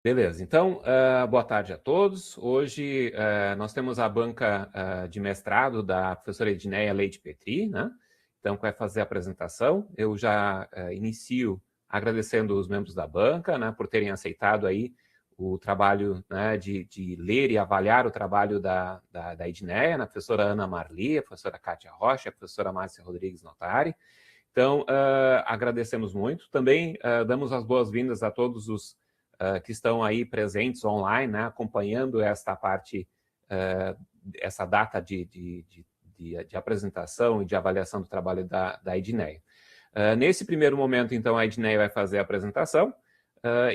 Beleza, então, boa tarde a todos. Hoje nós temos a banca de mestrado da professora Edneia Leite Petri, né? Então, que vai fazer a apresentação. Eu já inicio agradecendo os membros da banca, né, por terem aceitado aí o trabalho, né, de ler e avaliar o trabalho da Edneia, né, a professora Ana Marli, a professora Kátia Rocha, a professora Márcia Rodrigues Notari. Então, agradecemos muito. Também damos as boas-vindas a todos os que estão aí presentes online, né, acompanhando esta parte, essa data de apresentação e de avaliação do trabalho da Edneia. Nesse primeiro momento, então, a Edneia vai fazer a apresentação.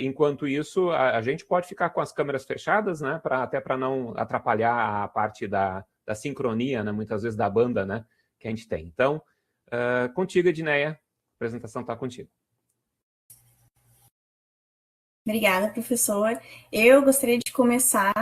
Enquanto isso, a gente pode ficar com as câmeras fechadas, né, até para não atrapalhar a parte da sincronia, né, muitas vezes da banda, né, que a gente tem. Então, contigo, Edneia, a apresentação está contigo. Obrigada, professor. Eu gostaria de começar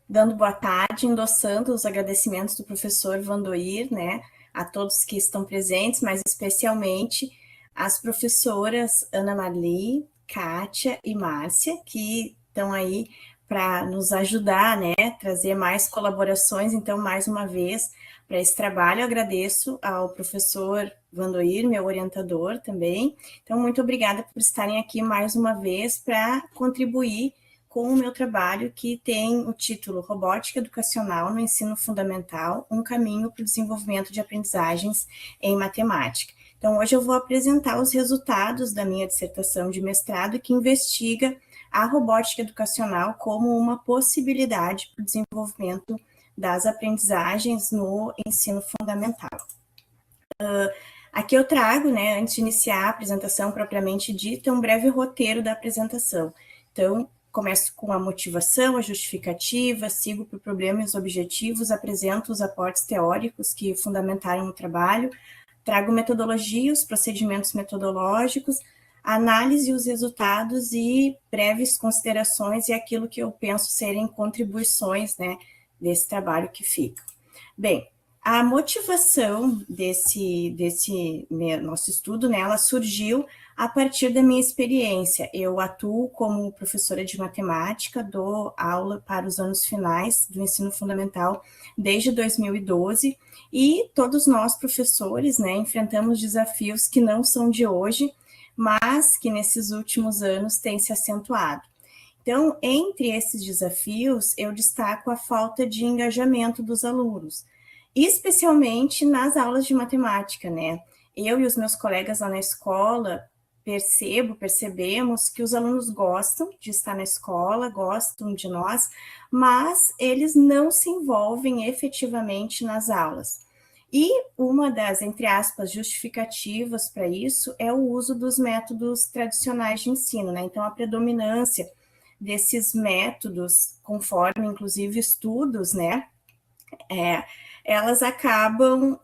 dando boa tarde, endossando os agradecimentos do professor Vandoir, né, a todos que estão presentes, mas especialmente as professoras Ana Marli, Kátia e Márcia, que estão aí para nos ajudar, né, trazer mais colaborações. Então, mais uma vez, para esse trabalho, eu agradeço ao professor Vandoir, meu orientador também. Então, muito obrigada por estarem aqui mais uma vez para contribuir com o meu trabalho, que tem o título Robótica Educacional no Ensino Fundamental, um caminho para o desenvolvimento de aprendizagens em matemática. Então, hoje eu vou apresentar os resultados da minha dissertação de mestrado, que investiga a robótica educacional como uma possibilidade para o desenvolvimento das aprendizagens no ensino fundamental. Aqui eu trago, né, antes de iniciar a apresentação propriamente dita, um breve roteiro da apresentação. Então, começo com a motivação, a justificativa, sigo por problema e os objetivos, apresento os aportes teóricos que fundamentaram o trabalho, trago metodologia, os procedimentos metodológicos, análise os resultados e breves considerações e aquilo que eu penso serem contribuições, né, desse trabalho que fica. Bem, a motivação desse nosso estudo, né, ela surgiu a partir da minha experiência. Eu atuo como professora de matemática, dou aula para os anos finais do ensino fundamental desde 2012, e todos nós, professores, né, enfrentamos desafios que não são de hoje, mas que nesses últimos anos têm se acentuado. Então, entre esses desafios, eu destaco a falta de engajamento dos alunos, especialmente nas aulas de matemática, né? Eu e os meus colegas lá na escola percebemos que os alunos gostam de estar na escola, gostam de nós, mas eles não se envolvem efetivamente nas aulas. E uma das, entre aspas, justificativas para isso é o uso dos métodos tradicionais de ensino, né? Então, a predominância desses métodos, conforme inclusive estudos, né, elas acabam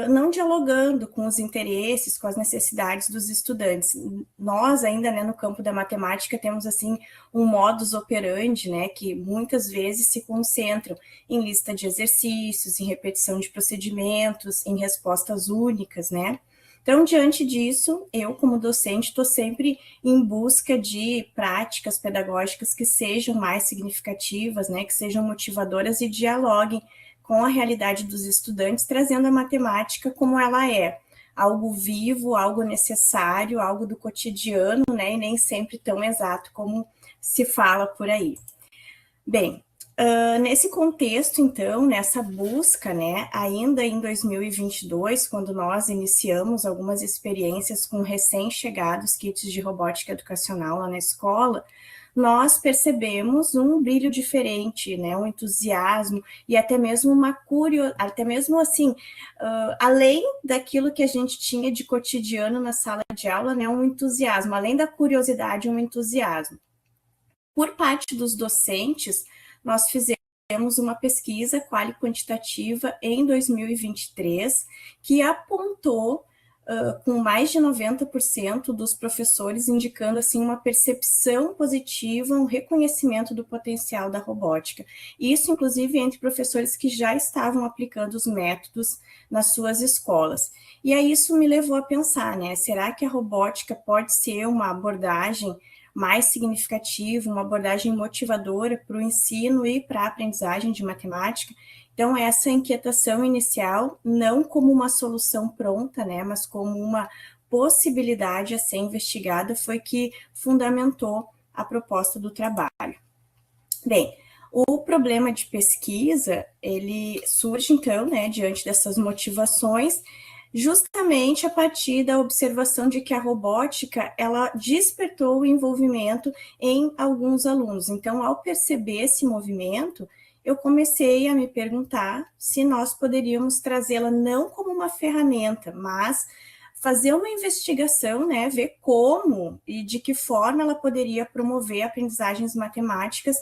não dialogando com os interesses, com as necessidades dos estudantes. Nós ainda, né, no campo da matemática, temos assim um modus operandi, né, que muitas vezes se concentram em lista de exercícios, em repetição de procedimentos, em respostas únicas, né. Então, diante disso, eu, como docente, estou sempre em busca de práticas pedagógicas que sejam mais significativas, né, que sejam motivadoras e dialoguem com a realidade dos estudantes, trazendo a matemática como ela é, algo vivo, algo necessário, algo do cotidiano, né, e nem sempre tão exato como se fala por aí. Bem, nesse contexto, então, nessa busca, né, ainda em 2022, quando nós iniciamos algumas experiências com recém-chegados kits de robótica educacional lá na escola, nós percebemos um brilho diferente, né, um entusiasmo e até mesmo uma curiosidade, até mesmo assim, além daquilo que a gente tinha de cotidiano na sala de aula, né, um entusiasmo, além da curiosidade, um entusiasmo. Por parte dos docentes, nós fizemos uma pesquisa quali-quantitativa em 2023 que apontou com mais de 90% dos professores indicando assim uma percepção positiva, um reconhecimento do potencial da robótica. Isso, inclusive, entre professores que já estavam aplicando os métodos nas suas escolas. E aí isso me levou a pensar, né? Será que a robótica pode ser uma abordagem mais significativo, uma abordagem motivadora para o ensino e para a aprendizagem de matemática. Então, essa inquietação inicial, não como uma solução pronta, né, mas como uma possibilidade a ser investigada, foi que fundamentou a proposta do trabalho. Bem, o problema de pesquisa, ele surge, então, né, diante dessas motivações, justamente a partir da observação de que a robótica, ela despertou o envolvimento em alguns alunos. Então, ao perceber esse movimento, eu comecei a me perguntar se nós poderíamos trazê-la não como uma ferramenta, mas fazer uma investigação, né, ver como e de que forma ela poderia promover aprendizagens matemáticas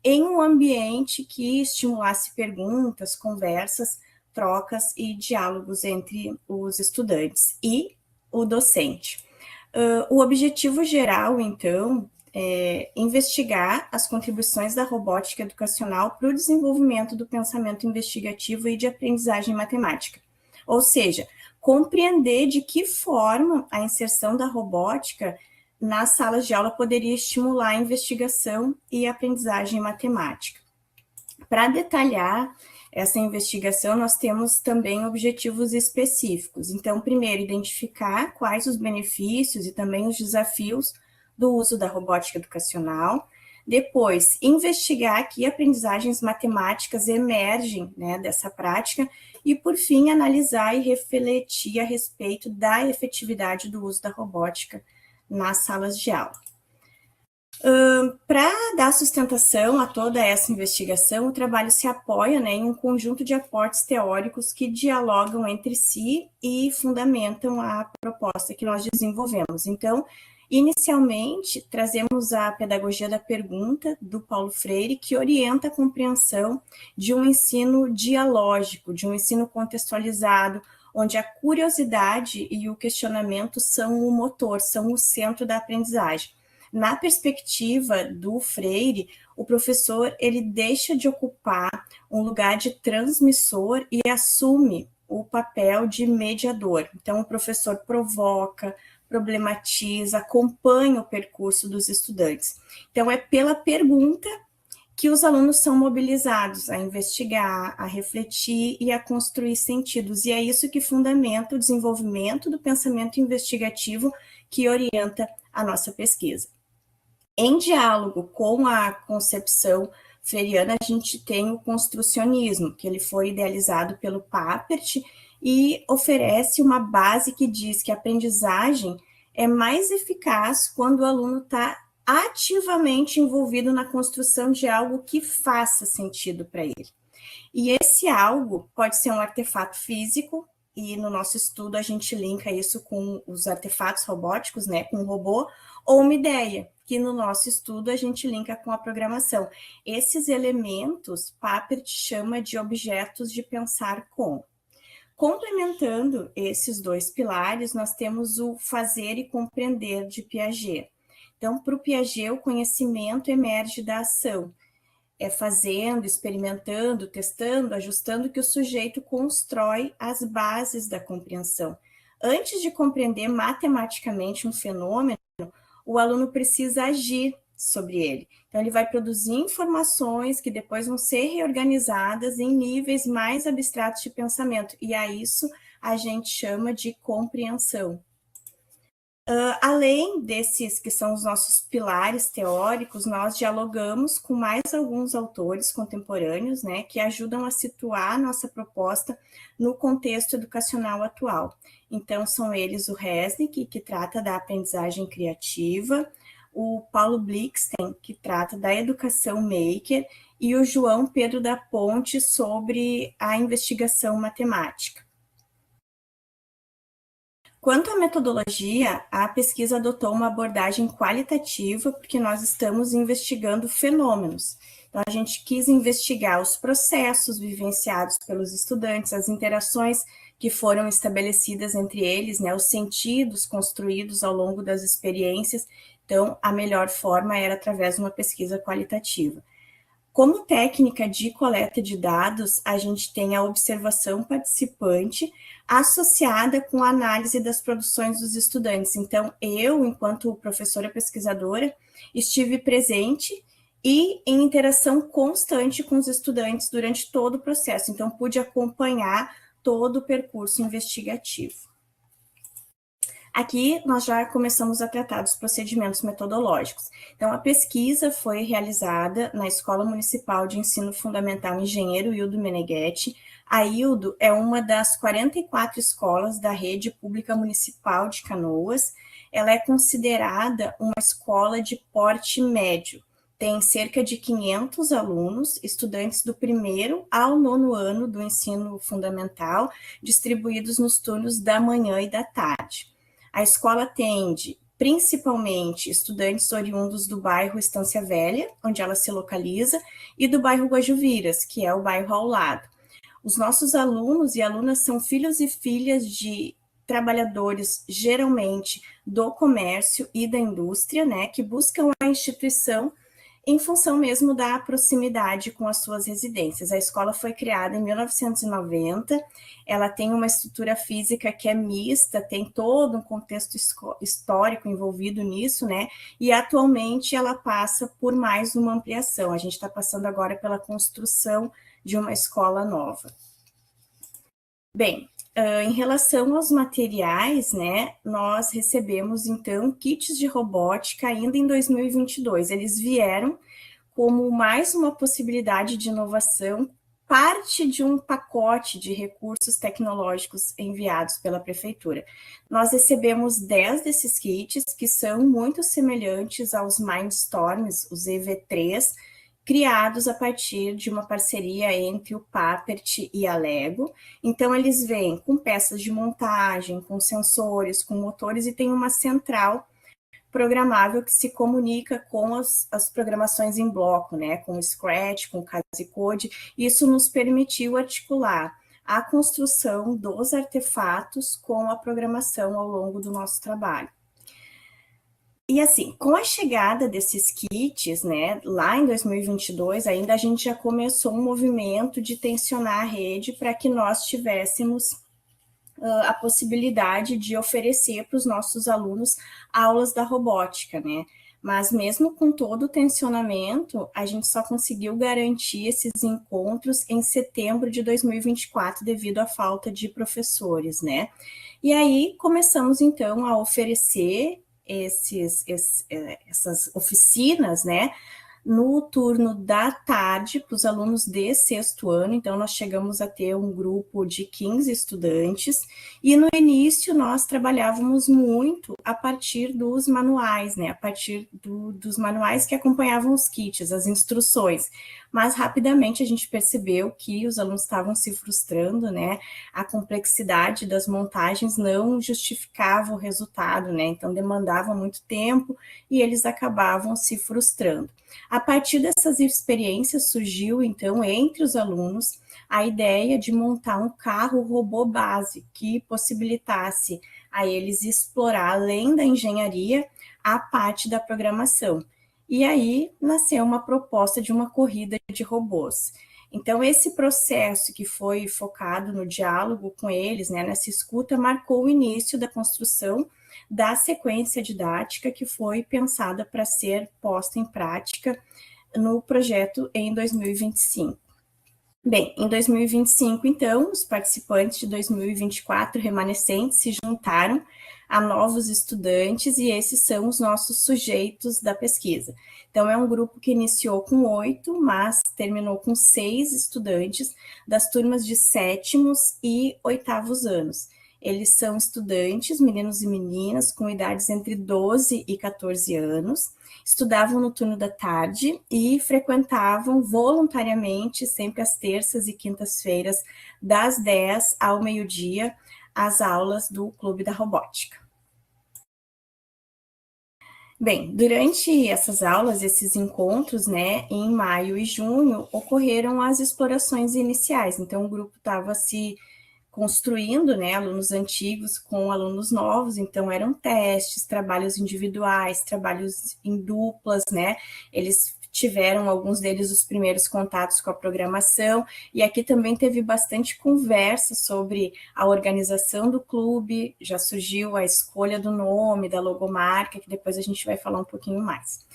em um ambiente que estimulasse perguntas, conversas, trocas e diálogos entre os estudantes e o docente. O objetivo geral, então, é investigar as contribuições da robótica educacional para o desenvolvimento do pensamento investigativo e de aprendizagem matemática. Ou seja, compreender de que forma a inserção da robótica nas salas de aula poderia estimular a investigação e a aprendizagem matemática. Para detalhar essa investigação, nós temos também objetivos específicos. Então, primeiro, identificar quais os benefícios e também os desafios do uso da robótica educacional. Depois, investigar que aprendizagens matemáticas emergem, né, dessa prática. E, por fim, analisar e refletir a respeito da efetividade do uso da robótica nas salas de aula. Para dar sustentação a toda essa investigação, o trabalho se apoia, né, em um conjunto de aportes teóricos que dialogam entre si e fundamentam a proposta que nós desenvolvemos. Então, inicialmente, trazemos a pedagogia da pergunta, do Paulo Freire, que orienta a compreensão de um ensino dialógico, de um ensino contextualizado, onde a curiosidade e o questionamento são o motor, são o centro da aprendizagem. Na perspectiva do Freire, o professor ele deixa de ocupar um lugar de transmissor e assume o papel de mediador. Então, o professor provoca, problematiza, acompanha o percurso dos estudantes. Então, é pela pergunta que os alunos são mobilizados a investigar, a refletir e a construir sentidos. E é isso que fundamenta o desenvolvimento do pensamento investigativo que orienta a nossa pesquisa. Em diálogo com a concepção freiriana, a gente tem o construcionismo, que ele foi idealizado pelo Papert e oferece uma base que diz que a aprendizagem é mais eficaz quando o aluno está ativamente envolvido na construção de algo que faça sentido para ele. E esse algo pode ser um artefato físico, e no nosso estudo a gente linka isso com os artefatos robóticos, né, com o robô, ou uma ideia, que no nosso estudo a gente linka com a programação. Esses elementos, Papert chama de objetos de pensar com. Complementando esses dois pilares, nós temos o fazer e compreender de Piaget. Então, para o Piaget, o conhecimento emerge da ação. É fazendo, experimentando, testando, ajustando que o sujeito constrói as bases da compreensão. Antes de compreender matematicamente um fenômeno, o aluno precisa agir sobre ele. Então, ele vai produzir informações que depois vão ser reorganizadas em níveis mais abstratos de pensamento, e a isso a gente chama de compreensão. Além desses que são os nossos pilares teóricos, nós dialogamos com mais alguns autores contemporâneos, né, que ajudam a situar a nossa proposta no contexto educacional atual. Então, são eles o Resnick, que trata da aprendizagem criativa, o Paulo Blixten, que trata da educação maker, e o João Pedro da Ponte sobre a investigação matemática. Quanto à metodologia, a pesquisa adotou uma abordagem qualitativa, porque nós estamos investigando fenômenos. Então, a gente quis investigar os processos vivenciados pelos estudantes, as interações que foram estabelecidas entre eles, né, os sentidos construídos ao longo das experiências. Então, a melhor forma era através de uma pesquisa qualitativa. Como técnica de coleta de dados, a gente tem a observação participante associada com a análise das produções dos estudantes. Então, eu, enquanto professora pesquisadora, estive presente e em interação constante com os estudantes durante todo o processo, então pude acompanhar todo o percurso investigativo. Aqui nós já começamos a tratar dos procedimentos metodológicos. Então, a pesquisa foi realizada na Escola Municipal de Ensino Fundamental Engenheiro Hildo Meneghetti. A Hildo é uma das 44 escolas da rede pública municipal de Canoas. Ela é considerada uma escola de porte médio. Tem cerca de 500 alunos, estudantes do 1º ao 9º ano do ensino fundamental, distribuídos nos turnos da manhã e da tarde. A escola atende principalmente estudantes oriundos do bairro Estância Velha, onde ela se localiza, e do bairro Guajuviras, que é o bairro ao lado. Os nossos alunos e alunas são filhos e filhas de trabalhadores, geralmente, do comércio e da indústria, né, que buscam a instituição em função mesmo da proximidade com as suas residências. A escola foi criada em 1990, ela tem uma estrutura física que é mista, tem todo um contexto histórico envolvido nisso, né? E atualmente ela passa por mais uma ampliação. A gente está passando agora pela construção de uma escola nova. Bem, em relação aos materiais, né, nós recebemos, então, kits de robótica ainda em 2022. Eles vieram como mais uma possibilidade de inovação, parte de um pacote de recursos tecnológicos enviados pela Prefeitura. Nós recebemos 10 desses kits, que são muito semelhantes aos Mindstorms, os EV3, criados a partir de uma parceria entre o Papert e a Lego. Então, eles vêm com peças de montagem, com sensores, com motores, e tem uma central programável que se comunica com as programações em bloco, né, com Scratch, com Casicode. Isso nos permitiu articular a construção dos artefatos com a programação ao longo do nosso trabalho. E assim, com a chegada desses kits, né, lá em 2022, ainda a gente já começou um movimento de tensionar a rede para que nós tivéssemos a possibilidade de oferecer para os nossos alunos aulas da robótica, né? Mas mesmo com todo o tensionamento, a gente só conseguiu garantir esses encontros em setembro de 2024, devido à falta de professores, né? E aí começamos então a oferecer essas oficinas, né, no turno da tarde para os alunos de 6º ano. Então nós chegamos a ter um grupo de 15 estudantes, e no início nós trabalhávamos muito a partir dos manuais, né, a partir dos manuais que acompanhavam os kits, as instruções, mas rapidamente a gente percebeu que os alunos estavam se frustrando, né, a complexidade das montagens não justificava o resultado, né, então demandava muito tempo e eles acabavam se frustrando. A partir dessas experiências surgiu, então, entre os alunos, a ideia de montar um carro robô base que possibilitasse a eles explorar, além da engenharia, a parte da programação. E aí nasceu uma proposta de uma corrida de robôs. Então, esse processo que foi focado no diálogo com eles, né, nessa escuta, marcou o início da construção da sequência didática que foi pensada para ser posta em prática no projeto em 2025. Bem, em 2025, então, os participantes de 2024 remanescentes se juntaram a novos estudantes, e esses são os nossos sujeitos da pesquisa. Então, é um grupo que iniciou com 8, mas terminou com 6 estudantes das turmas de 7º e 8º anos. Eles são estudantes, meninos e meninas, com idades entre 12 e 14 anos, estudavam no turno da tarde e frequentavam voluntariamente, sempre às terças e quintas-feiras, das 10 ao meio-dia, as aulas do Clube da Robótica. Bem, durante essas aulas, esses encontros, né, em maio e junho, ocorreram as explorações iniciais. Então, o grupo estava se construindo, né, alunos antigos com alunos novos, então eram testes, trabalhos individuais, trabalhos em duplas, né, eles tiveram alguns deles os primeiros contatos com a programação, e aqui também teve bastante conversa sobre a organização do clube, já surgiu a escolha do nome, da logomarca, que depois a gente vai falar um pouquinho mais.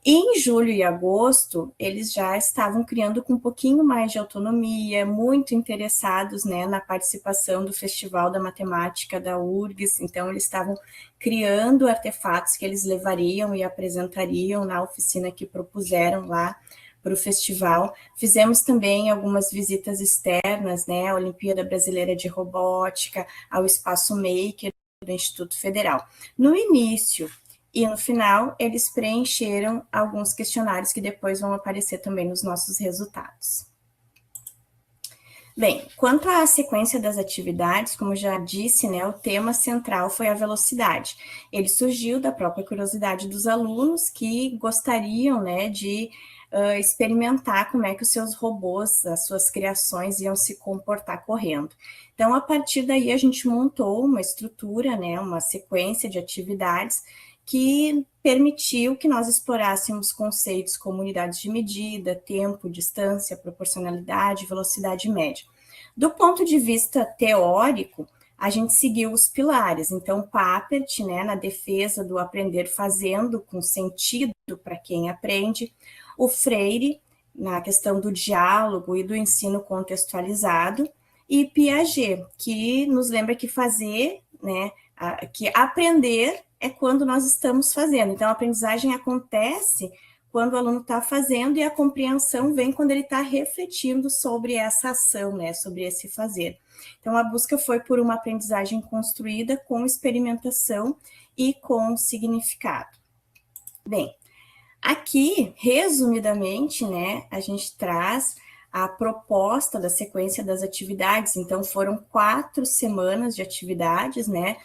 Em julho e agosto, eles já estavam criando com um pouquinho mais de autonomia, muito interessados, né, na participação do Festival da Matemática da URGS, então eles estavam criando artefatos que eles levariam e apresentariam na oficina que propuseram lá para o festival. Fizemos também algumas visitas externas, né, à Olimpíada Brasileira de Robótica, ao Espaço Maker do Instituto Federal. No início e no final, eles preencheram alguns questionários que depois vão aparecer também nos nossos resultados. Bem, quanto à sequência das atividades, como já disse, né, o tema central foi a velocidade. Ele surgiu da própria curiosidade dos alunos que gostariam, né, de experimentar como é que os seus robôs, as suas criações iam se comportar correndo. Então, a partir daí, a gente montou uma estrutura, né, uma sequência de atividades que permitiu que nós explorássemos conceitos como unidades de medida, tempo, distância, proporcionalidade, velocidade média. Do ponto de vista teórico, a gente seguiu os pilares. Então, Papert, né, na defesa do aprender fazendo com sentido para quem aprende, o Freire, na questão do diálogo e do ensino contextualizado, e Piaget, que nos lembra que fazer, né, que aprender é quando nós estamos fazendo. Então, a aprendizagem acontece quando o aluno está fazendo e a compreensão vem quando ele está refletindo sobre essa ação, né, sobre esse fazer. Então, a busca foi por uma aprendizagem construída com experimentação e com significado. Bem, aqui, resumidamente, né, a gente traz a proposta da sequência das atividades. Então, foram 4 semanas de atividades, né,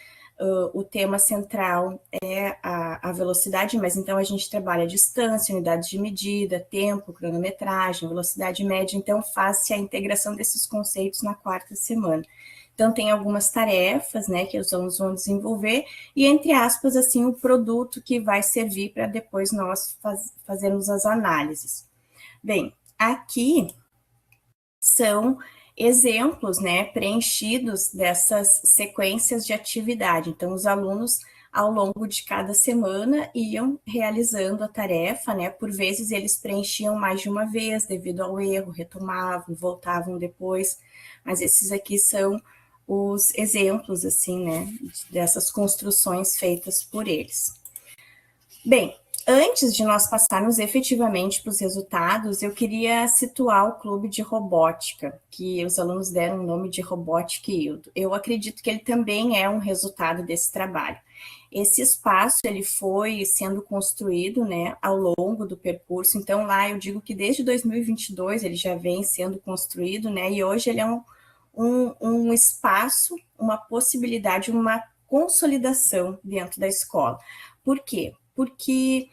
o tema central é a velocidade, mas então a gente trabalha a distância, unidades de medida, tempo, cronometragem, velocidade média, então faz-se a integração desses conceitos na 4ª semana. Então tem algumas tarefas, né, que os alunos vão desenvolver e, entre aspas, assim, o produto que vai servir para depois nós fazermos as análises. Bem, aqui são exemplos, né, preenchidos dessas sequências de atividade. Então, os alunos, ao longo de cada semana, iam realizando a tarefa, né, por vezes eles preenchiam mais de uma vez, devido ao erro, retomavam, voltavam depois, mas esses aqui são os exemplos, assim, né, dessas construções feitas por eles. Bem, antes de nós passarmos efetivamente para os resultados, eu queria situar o clube de robótica, que os alunos deram o nome de Robotic Yield. Eu acredito que ele também é um resultado desse trabalho. Esse espaço ele foi sendo construído, né, ao longo do percurso. Então, lá eu digo que desde 2022 ele já vem sendo construído, né, e hoje ele é um espaço, uma possibilidade, uma consolidação dentro da escola. Por quê? Porque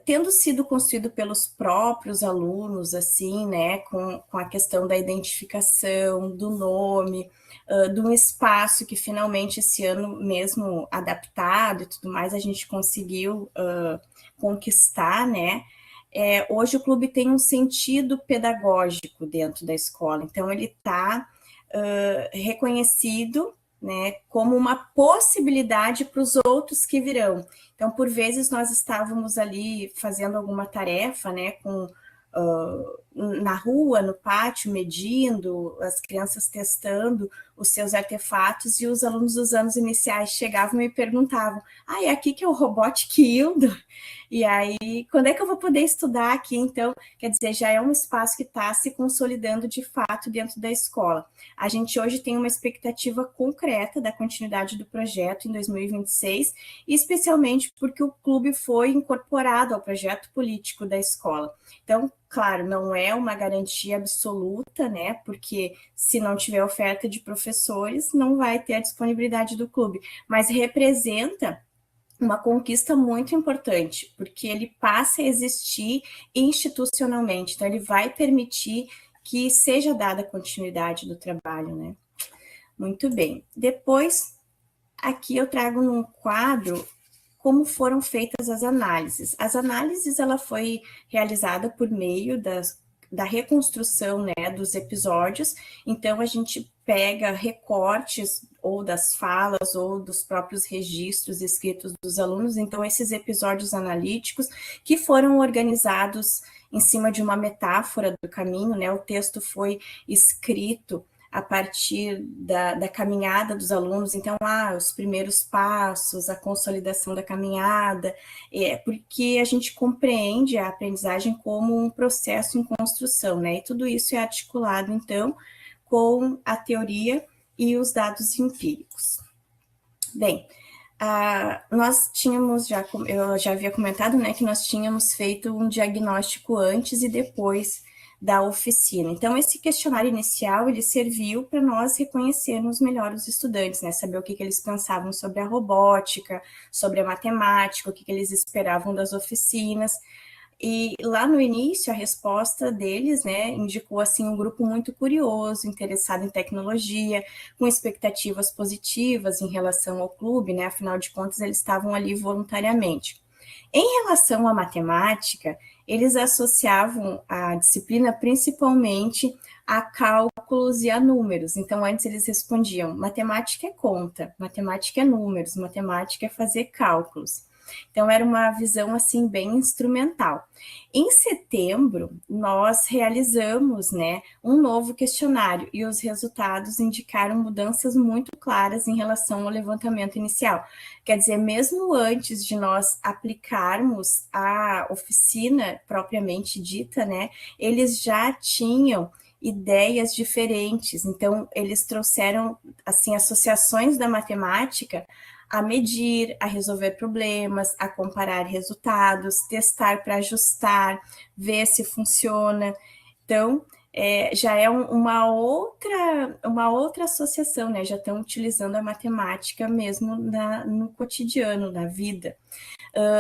tendo sido construído pelos próprios alunos, assim, né, com a questão da identificação, do nome, de um espaço que finalmente esse ano mesmo adaptado e tudo mais, a gente conseguiu conquistar, né, hoje o clube tem um sentido pedagógico dentro da escola, então ele está reconhecido, né, como uma possibilidade para os outros que virão. Então, por vezes, nós estávamos ali fazendo alguma tarefa, né, na rua, no pátio, medindo, as crianças testando os seus artefatos, e os alunos dos anos iniciais chegavam e perguntavam: é aqui que é o Robotic Yield? E aí, quando é que eu vou poder estudar aqui? Então, quer dizer, já é um espaço que está se consolidando de fato dentro da escola. A gente hoje tem uma expectativa concreta da continuidade do projeto em 2026, especialmente porque o clube foi incorporado ao projeto político da escola. Então, claro, não é uma garantia absoluta, né? Porque se não tiver oferta de professores, não vai ter a disponibilidade do clube, mas representa uma conquista muito importante, porque ele passa a existir institucionalmente, então ele vai permitir que seja dada continuidade do trabalho, né? Muito bem. Depois, aqui eu trago um quadro como foram feitas as análises. As análises, ela foi realizada por meio da reconstrução, né, dos episódios. Então, a gente pega recortes ou das falas ou dos próprios registros escritos dos alunos. Então, esses episódios analíticos que foram organizados em cima de uma metáfora do caminho, né? O texto foi escrito a partir da caminhada dos alunos, então, os primeiros passos, a consolidação da caminhada, porque a gente compreende a aprendizagem como um processo em construção, né? E tudo isso é articulado, então, com a teoria e os dados empíricos. Bem, nós tínhamos, eu já havia comentado, né, que nós tínhamos feito um diagnóstico antes e depois da oficina. Então, esse questionário inicial, ele serviu para nós reconhecermos melhor os estudantes, né, saber o que eles pensavam sobre a robótica, sobre a matemática, o que eles esperavam das oficinas. E lá no início, a resposta deles, né, indicou, assim, um grupo muito curioso, interessado em tecnologia, com expectativas positivas em relação ao clube, né, afinal de contas, eles estavam ali voluntariamente. Em relação à matemática, eles associavam a disciplina principalmente a cálculos e a números. Então, antes eles respondiam, matemática é conta, matemática é números, matemática é fazer cálculos. Então, era uma visão, assim, bem instrumental. Em setembro, nós realizamos, né, um novo questionário e os resultados indicaram mudanças muito claras em relação ao levantamento inicial. Quer dizer, mesmo antes de nós aplicarmos a oficina propriamente dita, né, eles já tinham ideias diferentes. Então, eles trouxeram, assim, associações da matemática a medir, a resolver problemas, a comparar resultados, testar para ajustar, ver se funciona. Então, já é uma outra associação, né? Já estão utilizando a matemática mesmo no cotidiano, na vida.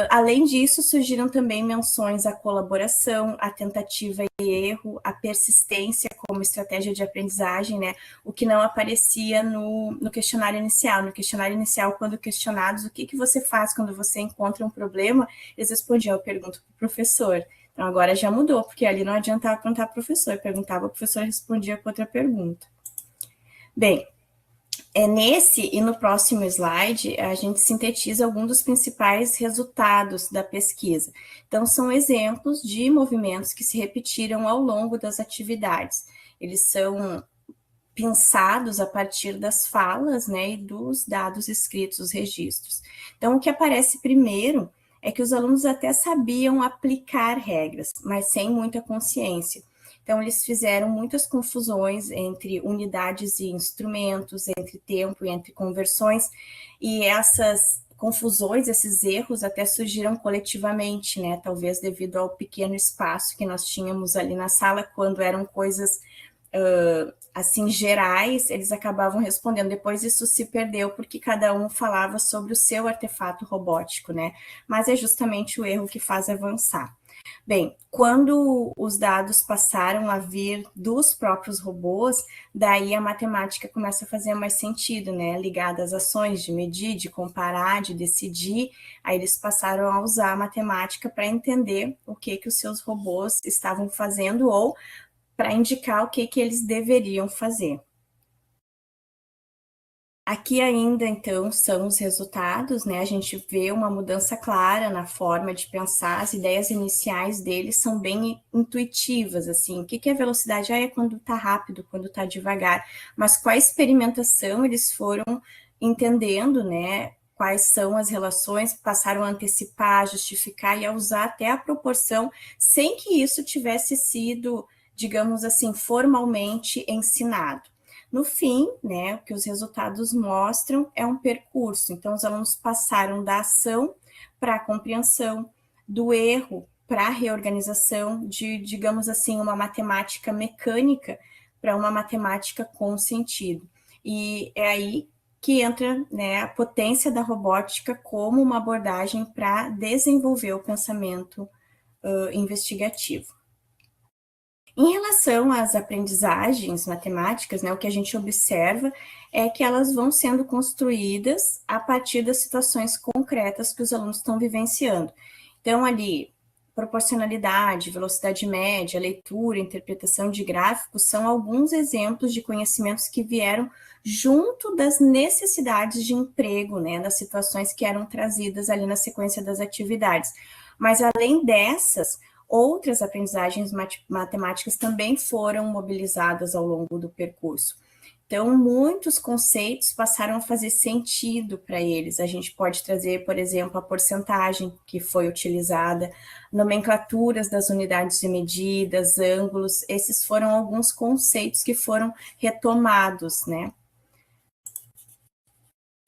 Além disso, surgiram também menções à colaboração, à tentativa e erro, à persistência como estratégia de aprendizagem, né? O que não aparecia no questionário inicial. No questionário inicial, quando questionados o que você faz quando você encontra um problema, eles respondiam, eu pergunto para o professor. Então, agora já mudou, porque ali não adiantava perguntar para o professor, perguntava, o professor respondia com outra pergunta. Bem, nesse e no próximo slide, a gente sintetiza alguns dos principais resultados da pesquisa. Então, são exemplos de movimentos que se repetiram ao longo das atividades. Eles são pensados a partir das falas, né, e dos dados escritos, os registros. Então, o que aparece primeiro é que os alunos até sabiam aplicar regras, mas sem muita consciência. Então, eles fizeram muitas confusões entre unidades e instrumentos, entre tempo e entre conversões, e essas confusões, esses erros até surgiram coletivamente, né? Talvez devido ao pequeno espaço que nós tínhamos ali na sala, quando eram coisas assim, gerais, eles acabavam respondendo. Depois isso se perdeu, porque cada um falava sobre o seu artefato robótico, né? Mas é justamente o erro que faz avançar. Bem, quando os dados passaram a vir dos próprios robôs, daí a matemática começa a fazer mais sentido, né? Ligada às ações de medir, de comparar, de decidir, aí eles passaram a usar a matemática para entender o que os seus robôs estavam fazendo ou para indicar o que eles deveriam fazer. Aqui ainda, então, são os resultados, né? A gente vê uma mudança clara na forma de pensar, as ideias iniciais deles são bem intuitivas, assim. O que é velocidade? É quando está rápido, quando está devagar. Mas com a experimentação, eles foram entendendo, né? Quais são as relações, passaram a antecipar, justificar e a usar até a proporção, sem que isso tivesse sido, digamos assim, formalmente ensinado. No fim, né, o que os resultados mostram é um percurso. Então, os alunos passaram da ação para a compreensão, do erro para a reorganização, de, digamos assim, uma matemática mecânica para uma matemática com sentido. E é aí que entra, né, a potência da robótica como uma abordagem para desenvolver o pensamento investigativo. Em relação às aprendizagens matemáticas, né, o que a gente observa é que elas vão sendo construídas a partir das situações concretas que os alunos estão vivenciando. Então, ali, proporcionalidade, velocidade média, leitura, interpretação de gráficos são alguns exemplos de conhecimentos que vieram junto das necessidades de emprego, né, das situações que eram trazidas ali na sequência das atividades. Mas, além dessas, outras aprendizagens matemáticas também foram mobilizadas ao longo do percurso. Então, muitos conceitos passaram a fazer sentido para eles. A gente pode trazer, por exemplo, a porcentagem que foi utilizada, nomenclaturas das unidades de medidas, ângulos, esses foram alguns conceitos que foram retomados, né?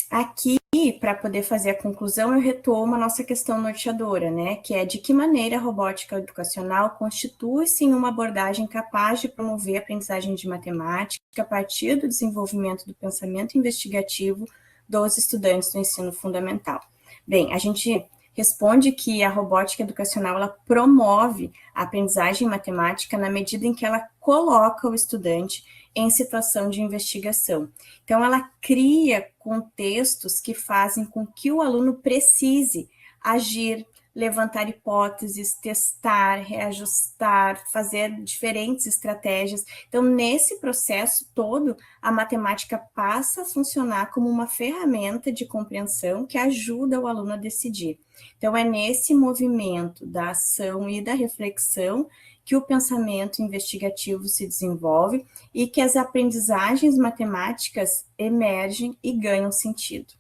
Aqui, para poder fazer a conclusão, eu retomo a nossa questão norteadora, né, que é de que maneira a robótica educacional constitui-se em uma abordagem capaz de promover a aprendizagem de matemática a partir do desenvolvimento do pensamento investigativo dos estudantes do ensino fundamental. Bem, a gente responde que a robótica educacional ela promove a aprendizagem matemática na medida em que ela coloca o estudante em situação de investigação. Então, ela cria contextos que fazem com que o aluno precise agir, levantar hipóteses, testar, reajustar, fazer diferentes estratégias. Então, nesse processo todo, a matemática passa a funcionar como uma ferramenta de compreensão que ajuda o aluno a decidir. Então, é nesse movimento da ação e da reflexão que o pensamento investigativo se desenvolve e que as aprendizagens matemáticas emergem e ganham sentido.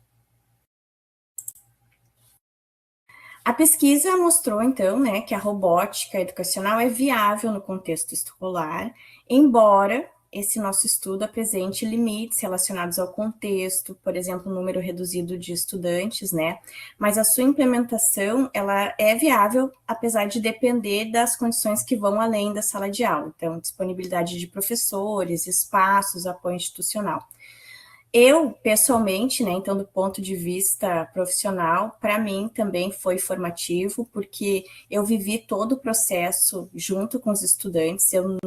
A pesquisa mostrou, então, né, que a robótica educacional é viável no contexto escolar, embora esse nosso estudo apresente limites relacionados ao contexto, por exemplo, o número reduzido de estudantes, né? Mas a sua implementação, ela é viável, apesar de depender das condições que vão além da sala de aula. Então, disponibilidade de professores, espaços, apoio institucional. Eu, pessoalmente, né, então, do ponto de vista profissional, para mim também foi formativo, porque eu vivi todo o processo junto com os estudantes, eu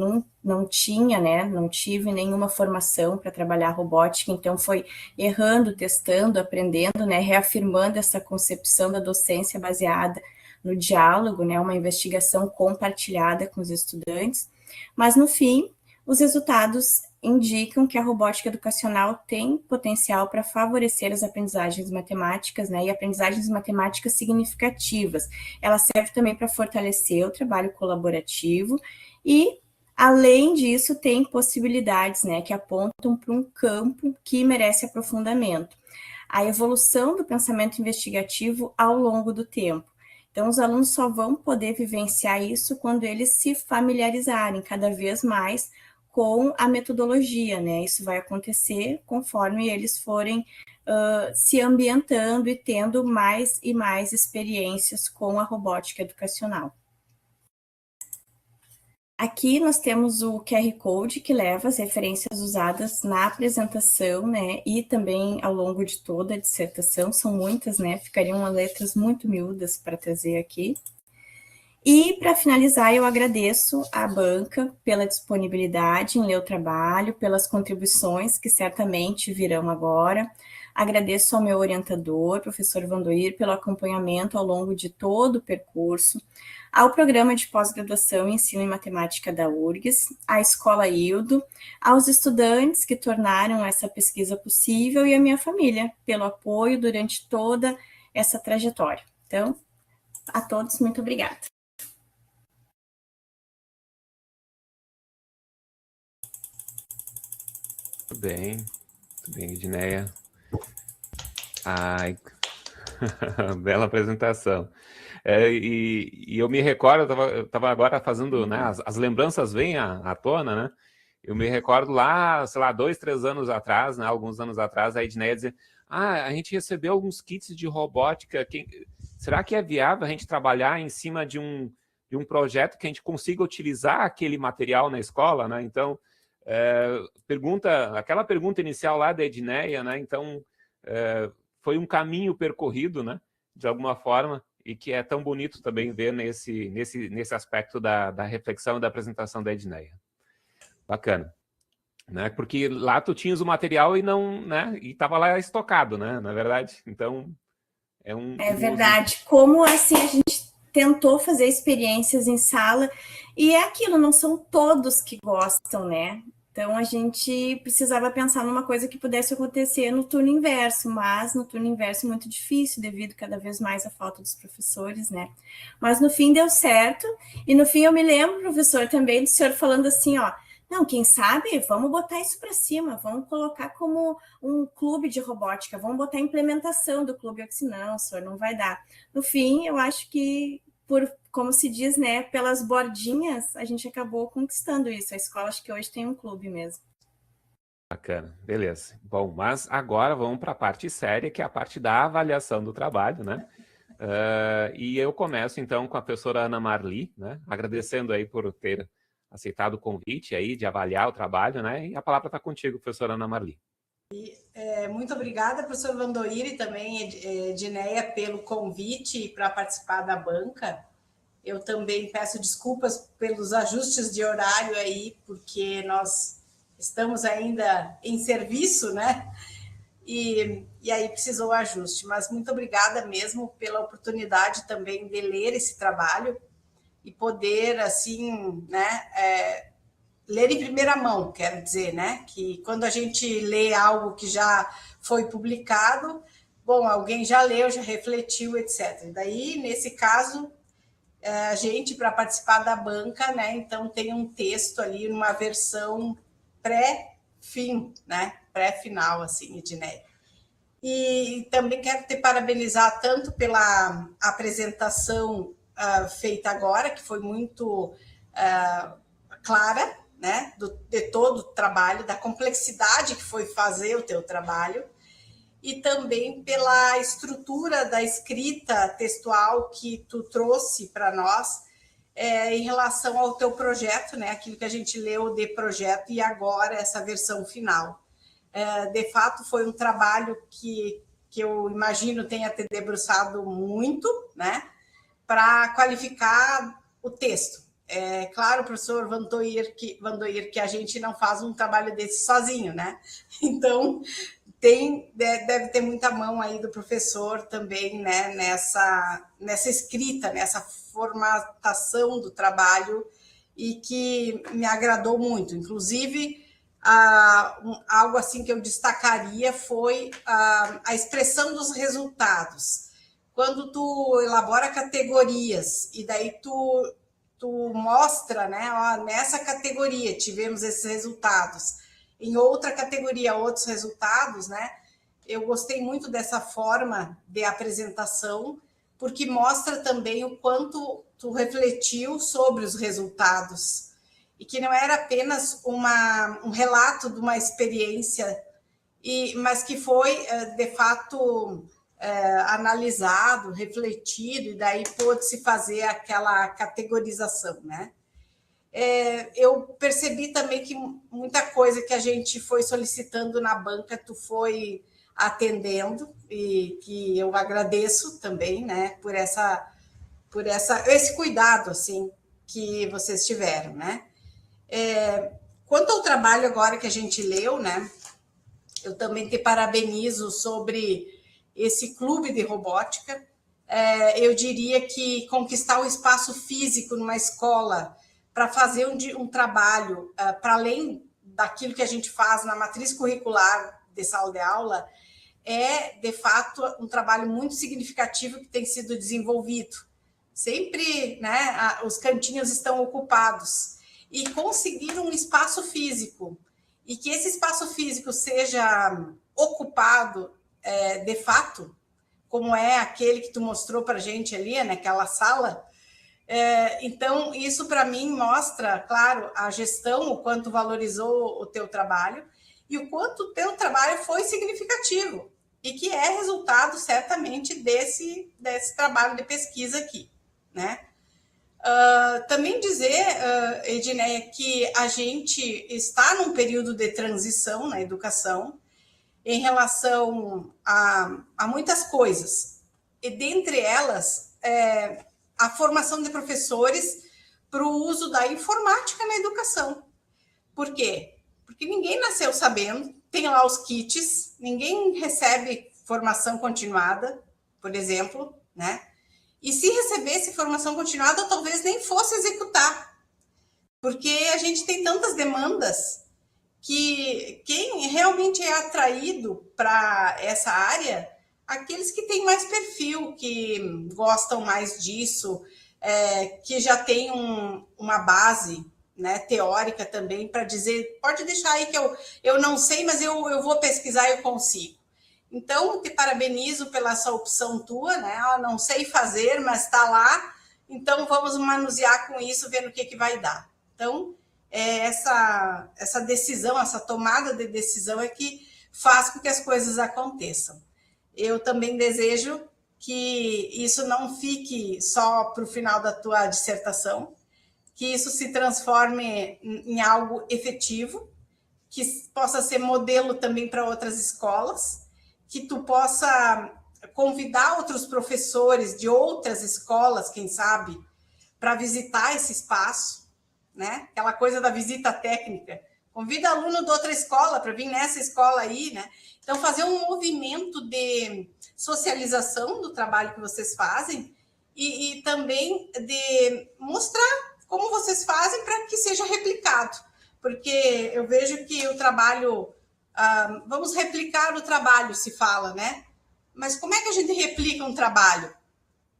não tinha, né, não tive nenhuma formação para trabalhar robótica, então foi errando, testando, aprendendo, né, reafirmando essa concepção da docência baseada no diálogo, né, uma investigação compartilhada com os estudantes, mas no fim, os resultados indicam que a robótica educacional tem potencial para favorecer as aprendizagens matemáticas, né, e aprendizagens matemáticas significativas. Ela serve também para fortalecer o trabalho colaborativo e, além disso, tem possibilidades, né, que apontam para um campo que merece aprofundamento. A evolução do pensamento investigativo ao longo do tempo. Então, os alunos só vão poder vivenciar isso quando eles se familiarizarem cada vez mais com a metodologia, né? Isso vai acontecer conforme eles forem se ambientando e tendo mais e mais experiências com a robótica educacional. Aqui nós temos o QR Code que leva as referências usadas na apresentação, né, e também ao longo de toda a dissertação, são muitas, né, ficariam letras muito miúdas para trazer aqui. E, para finalizar, eu agradeço à banca pela disponibilidade em ler o trabalho, pelas contribuições que certamente virão agora. Agradeço ao meu orientador, professor Vandoir, pelo acompanhamento ao longo de todo o percurso, ao programa de pós-graduação em ensino em matemática da URGS, à Escola Ildo, aos estudantes que tornaram essa pesquisa possível e à minha família, pelo apoio durante toda essa trajetória. Então, a todos, muito obrigada. Muito bem, Edneia. Ai, bela apresentação. E eu me recordo, eu estava agora fazendo, né, as lembranças vêm à tona, né? Eu me recordo lá, sei lá, 2, 3 anos atrás, né, alguns anos atrás, a Edneia dizia, a gente recebeu alguns kits de robótica, será que é viável a gente trabalhar em cima de um projeto que a gente consiga utilizar aquele material na escola, né? Então, aquela pergunta inicial lá da Edneia, né? Então, foi um caminho percorrido, né? De alguma forma, e que é tão bonito também ver nesse aspecto da reflexão e da apresentação da Edneia. Bacana. Né? Porque lá tu tinhas o material e não, né? E estava lá estocado, né? Na verdade, então é verdade. Como assim a gente tentou fazer experiências em sala e é aquilo, não são todos que gostam, né? Então a gente precisava pensar numa coisa que pudesse acontecer no turno inverso, mas no turno inverso é muito difícil devido cada vez mais à falta dos professores, né? Mas no fim deu certo e no fim eu me lembro, professor, também do senhor falando assim, ó, não, quem sabe, vamos botar isso para cima, vamos colocar como um clube de robótica, vamos botar a implementação do clube. Eu disse, não, senhor, não vai dar. No fim, eu acho que, como se diz, né, pelas bordinhas, a gente acabou conquistando isso. A escola, acho que hoje tem um clube mesmo. Bacana, beleza. Bom, mas agora vamos para a parte séria, que é a parte da avaliação do trabalho, né? E eu começo, então, com a professora Ana Marli, né? Agradecendo aí por ter aceitado o convite aí de avaliar o trabalho, né? E a palavra está contigo, professora Ana Marli. Muito obrigada, professor Vandoir, e também Edneia, pelo convite para participar da banca. Eu também peço desculpas pelos ajustes de horário aí, porque nós estamos ainda em serviço, né? E aí precisou o ajuste. Mas muito obrigada mesmo pela oportunidade também de ler esse trabalho e poder, assim, né, ler em primeira mão, quero dizer, né? Que quando a gente lê algo que já foi publicado, bom, alguém já leu, já refletiu, etc. Daí, nesse caso, a gente, para participar da banca, né? Então, tem um texto ali, uma versão pré-fim, né? Pré-final, assim, Edneia. E também quero te parabenizar tanto pela apresentação feita agora, que foi muito clara, né, de todo o trabalho, da complexidade que foi fazer o teu trabalho, e também pela estrutura da escrita textual que tu trouxe para nós em relação ao teu projeto, né, aquilo que a gente leu de projeto e agora essa versão final. De fato, foi um trabalho que eu imagino tenha te debruçado muito, né, para qualificar o texto. É claro, professor Vandoir, que a gente não faz um trabalho desse sozinho, né? Então, deve ter muita mão aí do professor também, né, nessa escrita, nessa formatação do trabalho, e que me agradou muito. Inclusive, algo assim que eu destacaria foi a expressão dos resultados. Quando tu elabora categorias e daí tu mostra, né, ó, nessa categoria tivemos esses resultados, em outra categoria outros resultados, né? Eu gostei muito dessa forma de apresentação, porque mostra também o quanto tu refletiu sobre os resultados e que não era apenas um relato de uma experiência, mas que foi, de fato, analisado, refletido, e daí pôde-se fazer aquela categorização, né? Eu percebi também que muita coisa que a gente foi solicitando na banca, tu foi atendendo, e que eu agradeço também, né, por esse cuidado, assim, que vocês tiveram, né? Quanto ao trabalho agora que a gente leu, né, eu também te parabenizo sobre esse clube de robótica. Eu diria que conquistar o espaço físico numa escola para fazer um trabalho para além daquilo que a gente faz na matriz curricular de sala de aula é, de fato, um trabalho muito significativo que tem sido desenvolvido. Sempre, né, os cantinhos estão ocupados. E conseguir um espaço físico, e que esse espaço físico seja ocupado de fato, como é aquele que tu mostrou para a gente ali, naquela sala. Então, isso para mim mostra, claro, a gestão, o quanto valorizou o teu trabalho e o quanto o teu trabalho foi significativo e que é resultado certamente desse trabalho de pesquisa aqui, né? Também dizer, Edneia, que a gente está num período de transição na educação em relação a muitas coisas. E dentre elas, a formação de professores para o uso da informática na educação. Por quê? Porque ninguém nasceu sabendo, tem lá os kits, ninguém recebe formação continuada, por exemplo, né? E se recebesse formação continuada, talvez nem fosse executar, porque a gente tem tantas demandas que quem realmente é atraído para essa área, aqueles que têm mais perfil, que gostam mais disso, que já tem uma base, né, teórica também, para dizer, pode deixar aí que eu não sei, mas eu vou pesquisar e eu consigo. Então, te parabenizo pela essa opção tua, né? Não sei fazer, mas está lá, então vamos manusear com isso, ver no que vai dar. Então, essa decisão, essa tomada de decisão é que faz com que as coisas aconteçam. Eu também desejo que isso não fique só para o final da tua dissertação, que isso se transforme em algo efetivo, que possa ser modelo também para outras escolas, que tu possa convidar outros professores de outras escolas, quem sabe, para visitar esse espaço, né? Aquela coisa da visita técnica. Convida aluno de outra escola para vir nessa escola aí, né? Então, fazer um movimento de socialização do trabalho que vocês fazem e também de mostrar como vocês fazem para que seja replicado. Porque eu vejo que o trabalho... vamos replicar o trabalho, se fala, né? Mas como é que a gente replica um trabalho?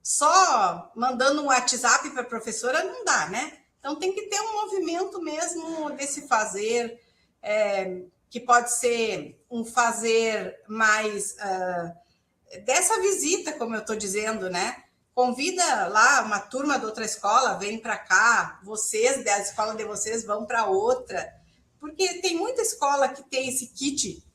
Só mandando um WhatsApp para a professora não dá, né? Então, tem que ter um movimento mesmo desse fazer, que pode ser um fazer mais... dessa visita, como eu estou dizendo, né? Convida lá uma turma de outra escola, vem para cá, vocês, da escola de vocês, vão para outra, porque tem muita escola que tem esse kit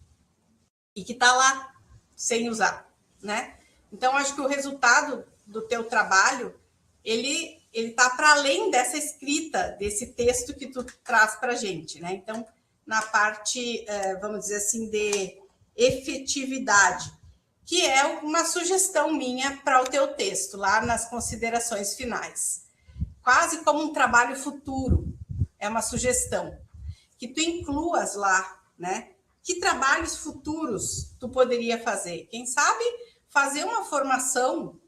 e que está lá sem usar, né? Então, acho que o resultado do teu trabalho, ele está para além dessa escrita, desse texto que tu traz para a gente, né? Então, na parte, vamos dizer assim, de efetividade, que é uma sugestão minha para o teu texto, lá nas considerações finais. Quase como um trabalho futuro, é uma sugestão. Que tu incluas lá, né? Que trabalhos futuros tu poderia fazer? Quem sabe fazer uma formação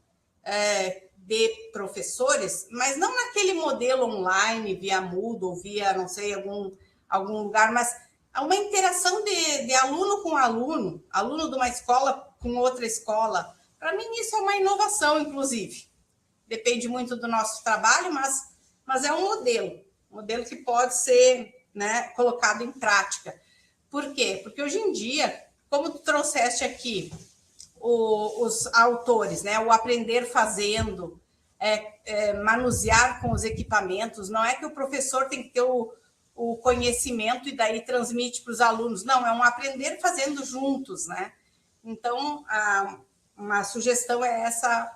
de professores, mas não naquele modelo online, via Moodle, via, não sei, algum lugar, mas uma interação de aluno com aluno, aluno de uma escola com outra escola. Para mim, isso é uma inovação, inclusive. Depende muito do nosso trabalho, mas é um modelo que pode ser, né, colocado em prática. Por quê? Porque hoje em dia, como tu trouxeste aqui os autores, né, o aprender fazendo, manusear com os equipamentos, não é que o professor tem que ter o conhecimento e daí transmite para os alunos, não, é um aprender fazendo juntos, né? Então, uma sugestão é essa,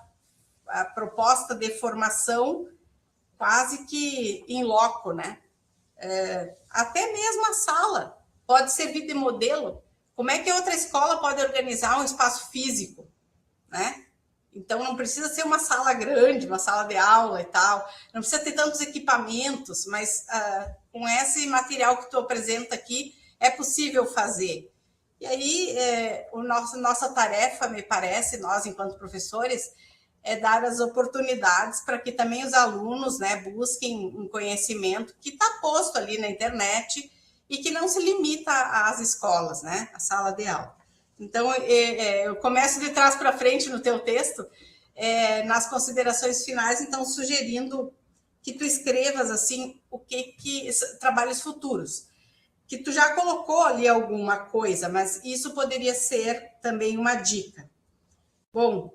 a proposta de formação quase que in loco, né? Até mesmo a sala pode servir de modelo. Como é que outra escola pode organizar um espaço físico, né? Então, não precisa ser uma sala grande, uma sala de aula e tal, não precisa ter tantos equipamentos, mas com esse material que tu apresenta aqui, é possível fazer. E aí, nossa tarefa, me parece, nós, enquanto professores, é dar as oportunidades para que também os alunos, né, busquem um conhecimento que está posto ali na internet e que não se limita às escolas, né, à sala de aula. Então, eu começo de trás para frente no teu texto, nas considerações finais, então, sugerindo que tu escrevas, assim, trabalhos futuros. Que tu já colocou ali alguma coisa, mas isso poderia ser também uma dica. Bom,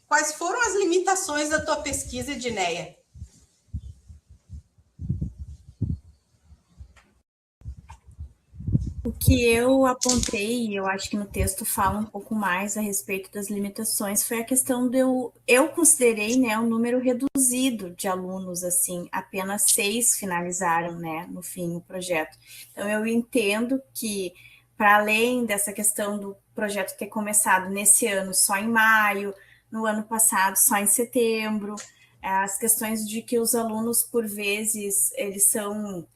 quais foram as limitações da tua pesquisa, Edneia? O que eu apontei, e eu acho que no texto fala um pouco mais a respeito das limitações, foi a questão eu considerei, né, um número reduzido de alunos, assim, apenas 6 finalizaram, né, no fim, o projeto. Então, eu entendo que, para além dessa questão do projeto ter começado nesse ano só em maio, no ano passado só em setembro, as questões de que os alunos, por vezes, eles são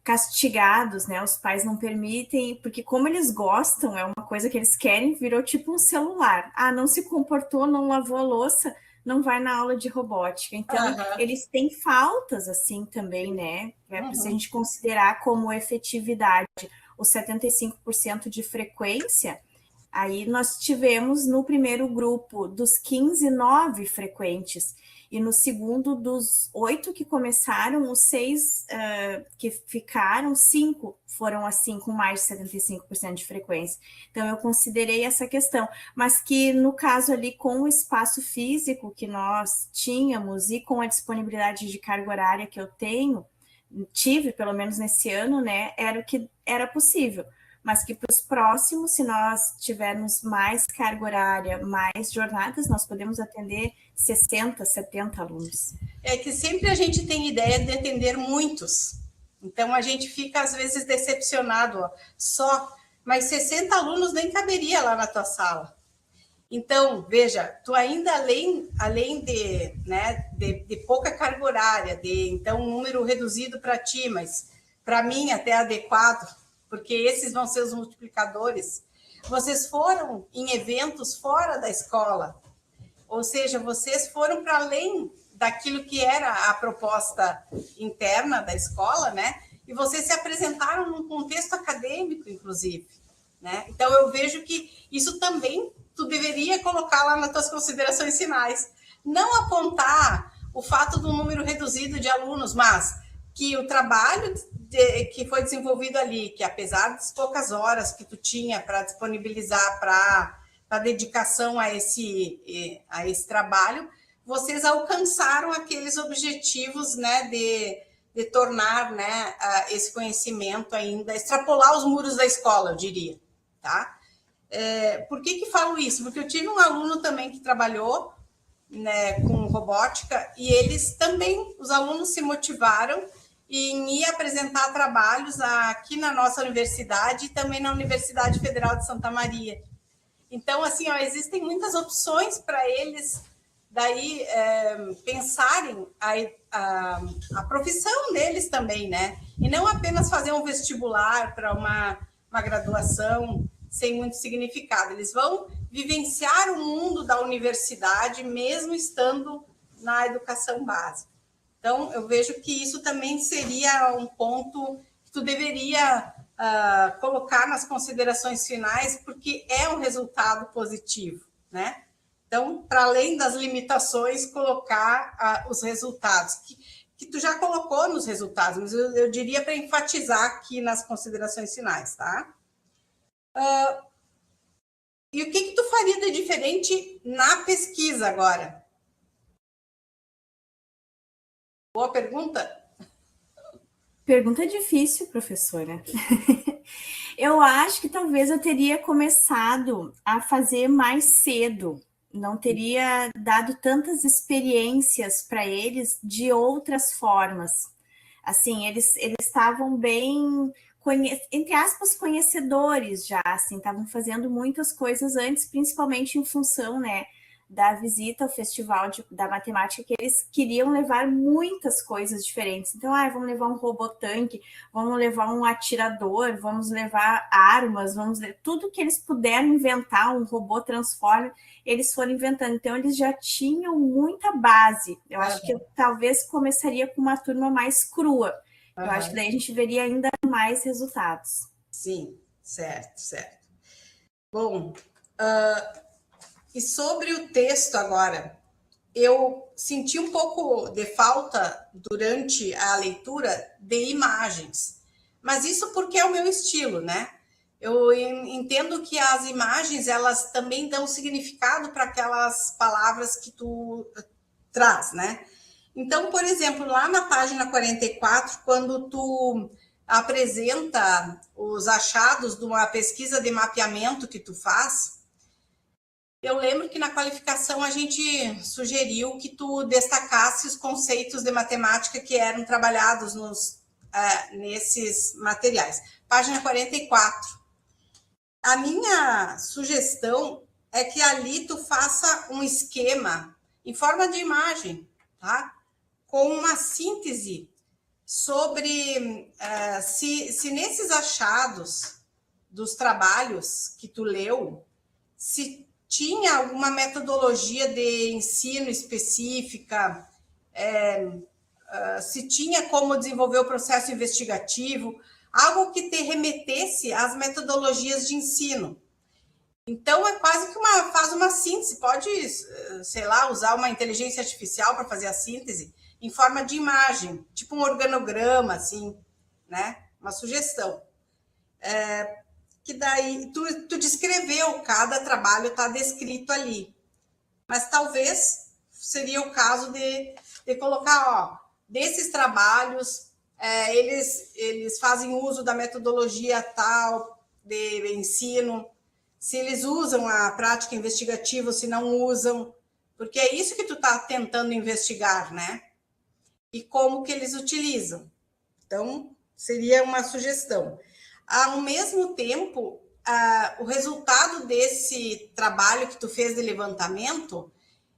castigados, né? Os pais não permitem, porque como eles gostam, é uma coisa que eles querem, virou tipo um celular. Ah, não se comportou, não lavou a louça, não vai na aula de robótica. Então, eles têm faltas assim também, né? Se a gente considerar como efetividade os 75% de frequência, aí nós tivemos no primeiro grupo dos 15, 9 frequentes. E no segundo, dos 8 que começaram, os 6 que ficaram, 5 foram assim, com mais de 75% de frequência. Então, eu considerei essa questão. Mas que, no caso ali, com o espaço físico que nós tínhamos e com a disponibilidade de carga horária que eu tive, pelo menos nesse ano, né, era o que era possível. Mas que para os próximos, se nós tivermos mais carga horária, mais jornadas, nós podemos atender 60, 70 alunos. É que sempre a gente tem ideia de atender muitos. Então, a gente fica, às vezes, decepcionado. Mas 60 alunos nem caberia lá na tua sala. Então, veja, tu ainda, além de, né, de pouca carga horária, então, um número reduzido para ti, mas para mim até adequado, porque esses vão ser os multiplicadores. Vocês foram em eventos fora da escola, ou seja, vocês foram para além daquilo que era a proposta interna da escola, né? E vocês se apresentaram num contexto acadêmico, inclusive, né? Então, eu vejo que isso também tu deveria colocar lá nas tuas considerações finais. Não apontar o fato do número reduzido de alunos, mas que o trabalho que foi desenvolvido ali, que apesar das poucas horas que tu tinha para disponibilizar para a dedicação a esse trabalho, vocês alcançaram aqueles objetivos, né, de tornar, né, esse conhecimento ainda, extrapolar os muros da escola, eu diria, tá? Por que falo isso? Porque eu tive um aluno também que trabalhou, né, com robótica, e eles também, os alunos se motivaram em ir apresentar trabalhos aqui na nossa universidade e também na Universidade Federal de Santa Maria. Então, assim, existem muitas opções para eles daí pensarem a profissão deles também, né? E não apenas fazer um vestibular para uma graduação sem muito significado. Eles vão vivenciar o mundo da universidade, mesmo estando na educação básica. Então, eu vejo que isso também seria um ponto que tu deveria colocar nas considerações finais, porque é um resultado positivo, né? Então, para além das limitações, colocar os resultados, que tu já colocou nos resultados, mas eu diria para enfatizar aqui nas considerações finais, tá? E o que tu faria de diferente na pesquisa agora? Boa pergunta. Pergunta difícil, professora. Eu acho que talvez eu teria começado a fazer mais cedo. Não teria dado tantas experiências para eles de outras formas. Assim, eles estavam bem, entre aspas, conhecedores já, assim, estavam fazendo muitas coisas antes, principalmente em função, né, da visita ao Festival da Matemática, que eles queriam levar muitas coisas diferentes. Então, vamos levar um robô-tanque, vamos levar um atirador, vamos levar armas, tudo que eles puderam inventar, um robô transforma, eles foram inventando. Então, eles já tinham muita base. Eu acho que eu talvez começaria com uma turma mais crua. Eu acho que daí a gente veria ainda mais resultados. Sim, certo. Bom, e sobre o texto agora, eu senti um pouco de falta durante a leitura de imagens, mas isso porque é o meu estilo, né? Eu entendo que as imagens, elas também dão significado para aquelas palavras que tu traz, né? Então, por exemplo, lá na página 44, quando tu apresenta os achados de uma pesquisa de mapeamento que tu faz, eu lembro que na qualificação a gente sugeriu que tu destacasse os conceitos de matemática que eram trabalhados nesses materiais. Página 44. A minha sugestão é que ali tu faça um esquema em forma de imagem, tá? Com uma síntese sobre se nesses achados dos trabalhos que tu leu, se tinha alguma metodologia de ensino específica, se tinha como desenvolver o processo investigativo, algo que te remetesse às metodologias de ensino. Então, é quase que faz uma síntese, pode, sei lá, usar uma inteligência artificial para fazer a síntese em forma de imagem, tipo um organograma, assim, né? Uma sugestão. Que daí, tu descreveu, cada trabalho está descrito ali. Mas talvez seria o caso de colocar, ó, desses trabalhos, eles fazem uso da metodologia tal de ensino, se eles usam a prática investigativa ou se não usam, porque é isso que tu está tentando investigar, né? E como que eles utilizam. Então, seria uma sugestão. Ao mesmo tempo, o resultado desse trabalho que tu fez de levantamento,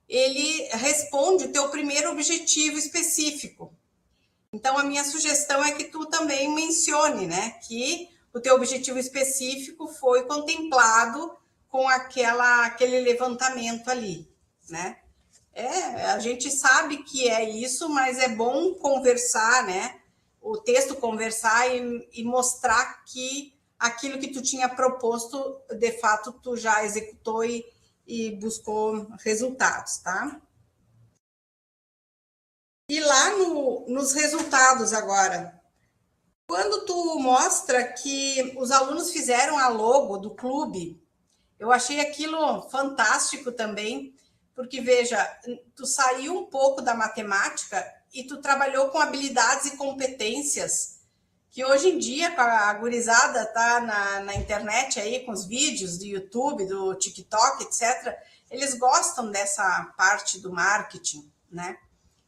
ele responde o teu primeiro objetivo específico. Então, a minha sugestão é que tu também mencione, né, que o teu objetivo específico foi contemplado com aquele levantamento ali, né? A gente sabe que é isso, mas é bom conversar, né? O texto conversar e mostrar que aquilo que tu tinha proposto, de fato, tu já executou e buscou resultados, tá? E lá nos resultados agora, quando tu mostra que os alunos fizeram a logo do clube, eu achei aquilo fantástico também, porque, veja, tu saiu um pouco da matemática e tu trabalhou com habilidades e competências que hoje em dia, a gurizada tá na internet aí, com os vídeos do YouTube, do TikTok, etc., eles gostam dessa parte do marketing, né?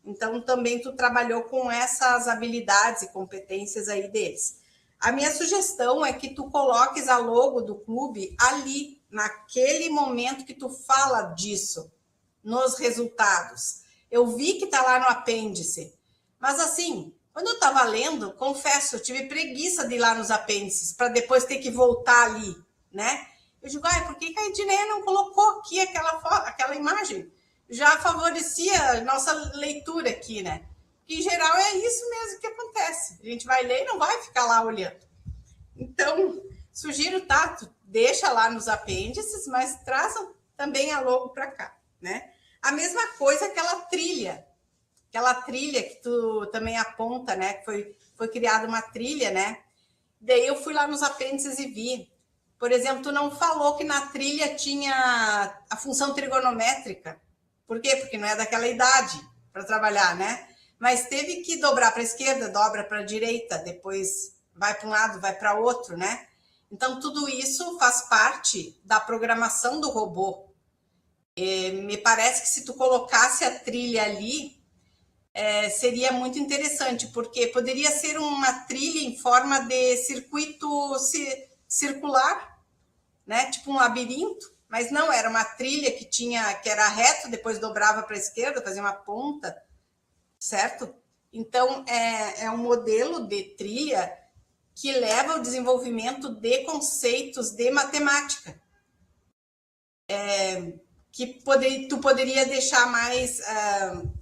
Então, também tu trabalhou com essas habilidades e competências aí deles. A minha sugestão é que tu coloques a logo do clube ali, naquele momento que tu fala disso, nos resultados. Eu vi que tá lá no apêndice, mas assim, quando eu estava lendo, confesso, eu tive preguiça de ir lá nos apêndices, para depois ter que voltar ali, né? Eu digo, por que a Edneia não colocou aqui aquela imagem? Já favorecia a nossa leitura aqui, né? Que, em geral, é isso mesmo que acontece. A gente vai ler e não vai ficar lá olhando. Então, sugiro, tá? Tu deixa lá nos apêndices, mas trazam também a logo para cá, né? A mesma coisa aquela trilha que tu também aponta, né? Que foi criada uma trilha, né? Daí eu fui lá nos apêndices e vi. Por exemplo, tu não falou que na trilha tinha a função trigonométrica. Por quê? Porque não é daquela idade para trabalhar, né? Mas teve que dobrar para a esquerda, dobra para a direita, depois vai para um lado, vai para outro, né? Então, tudo isso faz parte da programação do robô. Me parece que se tu colocasse a trilha ali, seria muito interessante, porque poderia ser uma trilha em forma de circuito circular, né? Tipo um labirinto, mas não, era uma trilha que era reto, depois dobrava para a esquerda, fazia uma ponta, certo? Então, é um modelo de trilha que leva ao desenvolvimento de conceitos de matemática. Que tu poderia deixar mais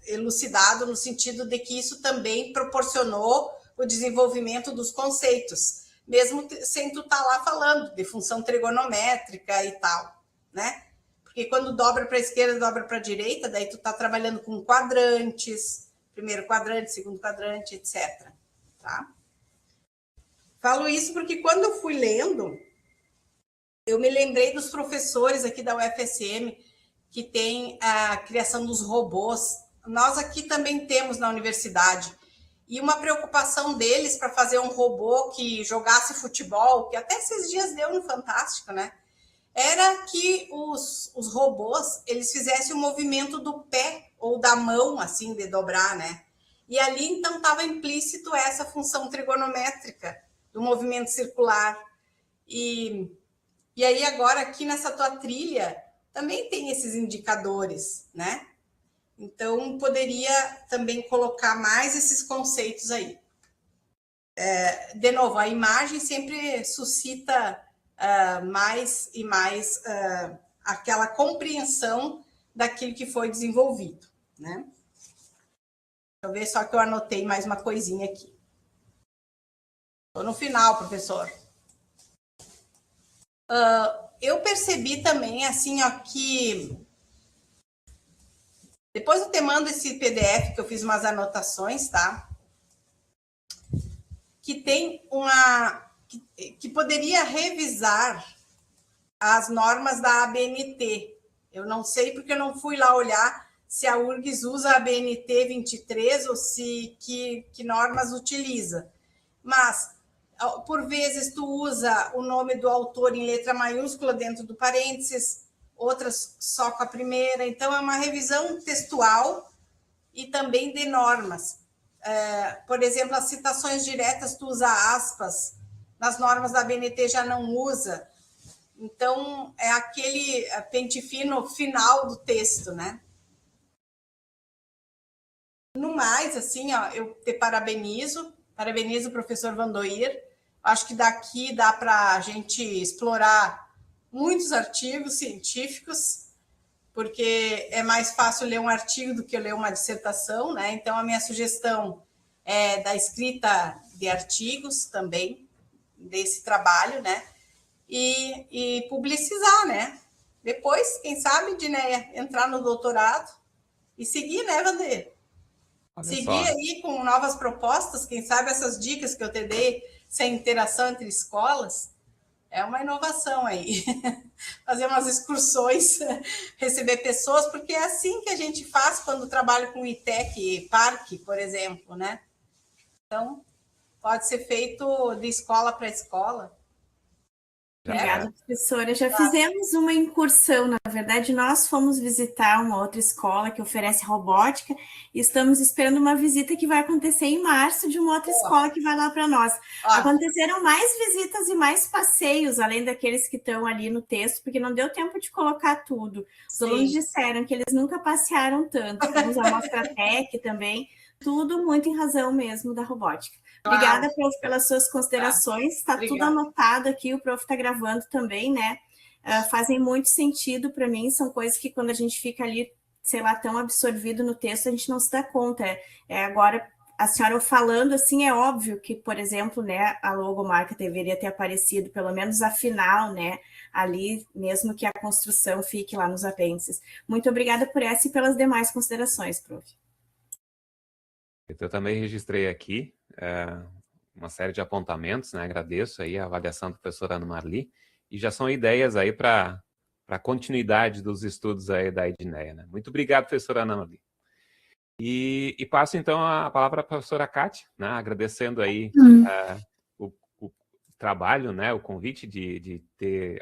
elucidado no sentido de que isso também proporcionou o desenvolvimento dos conceitos, mesmo sem tu estar lá falando de função trigonométrica e tal, né? Porque quando dobra para a esquerda, dobra para a direita, daí tu tá trabalhando com quadrantes, primeiro quadrante, segundo quadrante, etc. Tá? Falo isso porque quando eu fui lendo, eu me lembrei dos professores aqui da UFSM que tem a criação dos robôs. Nós aqui também temos na universidade. E uma preocupação deles para fazer um robô que jogasse futebol, que até esses dias deu no Fantástico, né? Era que os robôs, eles fizessem o movimento do pé ou da mão, assim, de dobrar, né? E ali, então, estava implícito essa função trigonométrica do movimento circular. E aí, agora, aqui nessa tua trilha, também tem esses indicadores, né? Então, poderia também colocar mais esses conceitos aí. De novo, a imagem sempre suscita mais e mais aquela compreensão daquilo que foi desenvolvido, né? Deixa eu ver só que eu anotei mais uma coisinha aqui. Estou no final, professor. Eu percebi também, assim, ó, que depois eu te mando esse PDF que eu fiz umas anotações, tá? Que tem que poderia revisar as normas da ABNT. Eu não sei porque eu não fui lá olhar se a URGS usa a ABNT 23 ou se que normas utiliza. Mas, por vezes, tu usa o nome do autor em letra maiúscula dentro do parênteses, outras só com a primeira. Então, é uma revisão textual e também de normas. Por exemplo, as citações diretas, tu usa aspas, nas normas da ABNT já não usa. Então, é aquele pente fino final do texto, né? No mais, assim, ó, eu te parabenizo o professor Vandoir. Acho que daqui dá para a gente explorar muitos artigos científicos, porque é mais fácil ler um artigo do que ler uma dissertação, né? Então, a minha sugestão é da escrita de artigos também, desse trabalho, né? E publicizar, né? Depois, quem sabe, Dinéia, entrar no doutorado e seguir, né, Vandeir? Seguir aí com novas propostas, quem sabe essas dicas que eu te dei, sem interação entre escolas, é uma inovação aí. Fazer umas excursões, receber pessoas, porque é assim que a gente faz quando trabalha com ITEC Parque, por exemplo, né? Então, pode ser feito de escola para escola. Obrigada, professora. Já fizemos uma incursão, na verdade, nós fomos visitar uma outra escola que oferece robótica e estamos esperando uma visita que vai acontecer em março de uma outra escola que vai lá para nós. Aconteceram mais visitas e mais passeios, além daqueles que estão ali no texto, porque não deu tempo de colocar tudo. Os alunos disseram que eles nunca passearam tanto. Fomos à Mostratec também, tudo muito em razão mesmo da robótica. Obrigada, prof, pelas suas considerações. Está tudo anotado aqui, o prof está gravando também, né? Fazem muito sentido para mim, são coisas que quando a gente fica ali, sei lá, tão absorvido no texto, a gente não se dá conta. Agora, a senhora falando assim, é óbvio que, por exemplo, né, a logomarca deveria ter aparecido, pelo menos a final, né? Ali, mesmo que a construção fique lá nos apêndices. Muito obrigada por essa e pelas demais considerações, prof. Eu também registrei aqui uma série de apontamentos, né? Agradeço aí a avaliação da professora Ana Marli, e já são ideias aí para a continuidade dos estudos aí da Edneia, né? Muito obrigado, professora Ana Marli. E passo então a palavra para a professora Kátia, né? Agradecendo aí o trabalho, né? O convite de ter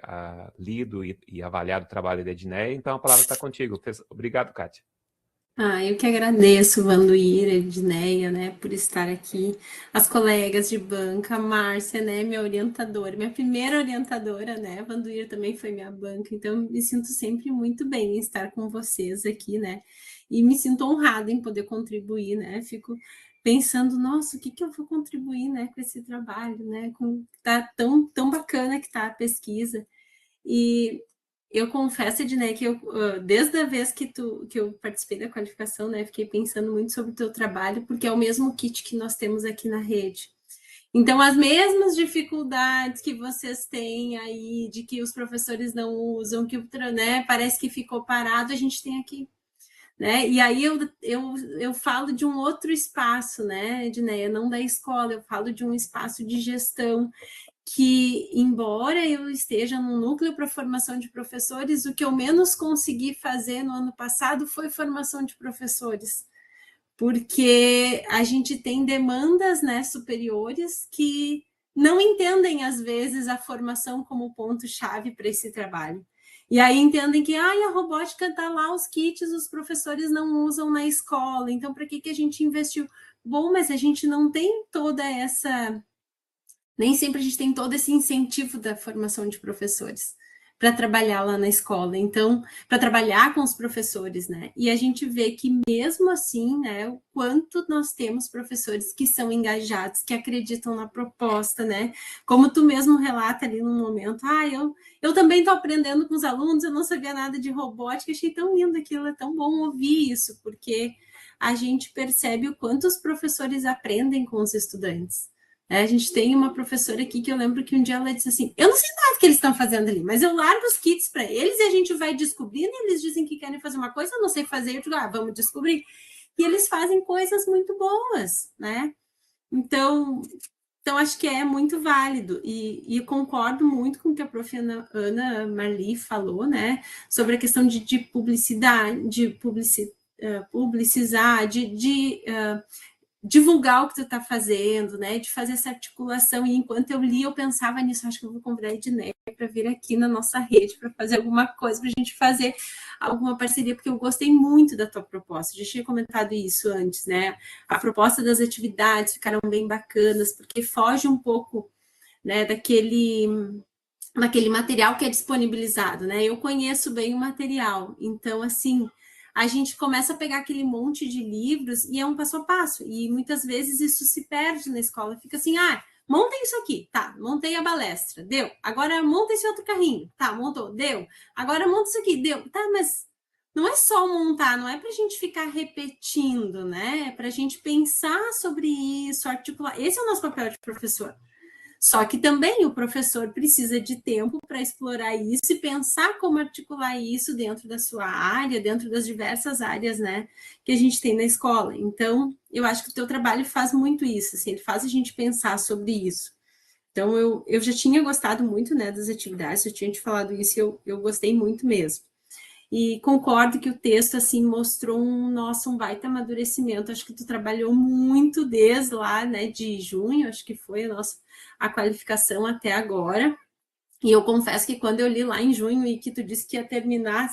lido e avaliado o trabalho da Edneia. Então a palavra está contigo. Obrigado, Kátia. Eu que agradeço, Vandoir, Edneia, né, por estar aqui, as colegas de banca, a Márcia, né, minha orientadora, minha primeira orientadora, né, Vandoir também foi minha banca, então me sinto sempre muito bem em estar com vocês aqui, né, e me sinto honrada em poder contribuir, né, fico pensando, nossa, o que eu vou contribuir, né, com esse trabalho, né, tá tão bacana que tá a pesquisa, e eu confesso, Ednei, que desde a vez que eu participei da qualificação, né, fiquei pensando muito sobre o teu trabalho, porque é o mesmo kit que nós temos aqui na rede. Então, as mesmas dificuldades que vocês têm aí, de que os professores não usam, que né, parece que ficou parado, a gente tem aqui. Né? E aí eu falo de um outro espaço, né, Edneia, não da escola, eu falo de um espaço de gestão, que, embora eu esteja no núcleo para formação de professores, o que eu menos consegui fazer no ano passado foi formação de professores, porque a gente tem demandas, né, superiores que não entendem, às vezes, a formação como ponto-chave para esse trabalho. E aí entendem que a robótica está lá, os kits, os professores não usam na escola, então para que a gente investiu? Bom, mas a gente não tem toda essa... Nem sempre a gente tem todo esse incentivo da formação de professores. para trabalhar lá na escola, então, para trabalhar com os professores, né? E a gente vê que mesmo assim, né, o quanto nós temos professores que são engajados, que acreditam na proposta, né? Como tu mesmo relata ali no momento, eu também estou aprendendo com os alunos, eu não sabia nada de robótica, achei tão lindo aquilo, é tão bom ouvir isso, porque a gente percebe o quanto os professores aprendem com os estudantes. A gente tem uma professora aqui que eu lembro que um dia ela disse assim, eu não sei nada que eles estão fazendo ali, mas eu largo os kits para eles e a gente vai descobrindo, e eles dizem que querem fazer uma coisa, eu não sei fazer, eu digo, vamos descobrir. E eles fazem coisas muito boas, né? Então acho que é muito válido, e concordo muito com o que a prof. Ana Marli falou, né? Sobre a questão de publicidade, de publicizar, divulgar o que tu está fazendo, né? De fazer essa articulação. E enquanto eu li, eu pensava nisso. Acho que eu vou convidar a Edneia para vir aqui na nossa rede para fazer alguma coisa, para a gente fazer alguma parceria, porque eu gostei muito da tua proposta. Já tinha comentado isso antes, né? A proposta das atividades ficaram bem bacanas, porque foge um pouco, né, daquele material que é disponibilizado, né? Eu conheço bem o material, então, assim, a gente começa a pegar aquele monte de livros e é um passo a passo, e muitas vezes isso se perde na escola, fica assim, montem isso aqui, tá, montei a balestra, deu, agora monta esse outro carrinho, tá, montou, deu, agora monta isso aqui, deu, tá, mas não é só montar, não é para a gente ficar repetindo, né, é para a gente pensar sobre isso, articular, esse é o nosso papel de professor. Só que também o professor precisa de tempo para explorar isso e pensar como articular isso dentro da sua área, dentro das diversas áreas, né, que a gente tem na escola. Então, eu acho que o teu trabalho faz muito isso, assim, ele faz a gente pensar sobre isso. Então, eu já tinha gostado muito, né, das atividades, eu tinha te falado isso, eu gostei muito mesmo. E concordo que o texto, assim, mostrou um baita amadurecimento. Acho que tu trabalhou muito desde lá, né, de junho, acho que foi a qualificação até agora. E eu confesso que quando eu li lá em junho e que tu disse que ia terminar,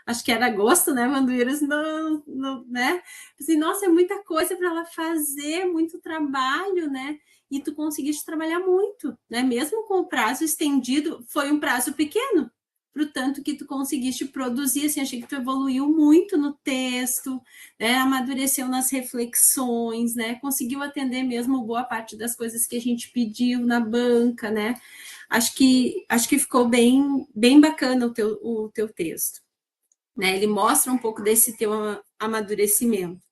acho que era agosto, né, Vanduíras, né? Assim, nossa, é muita coisa para ela fazer, muito trabalho, né? E tu conseguiste trabalhar muito, né? Mesmo com o prazo estendido, foi um prazo pequeno, pro tanto que tu conseguiste produzir, assim, achei que tu evoluiu muito no texto, né, amadureceu nas reflexões, né, conseguiu atender mesmo boa parte das coisas que a gente pediu na banca, né, acho que ficou bem, bem bacana o teu texto, né, ele mostra um pouco desse teu amadurecimento.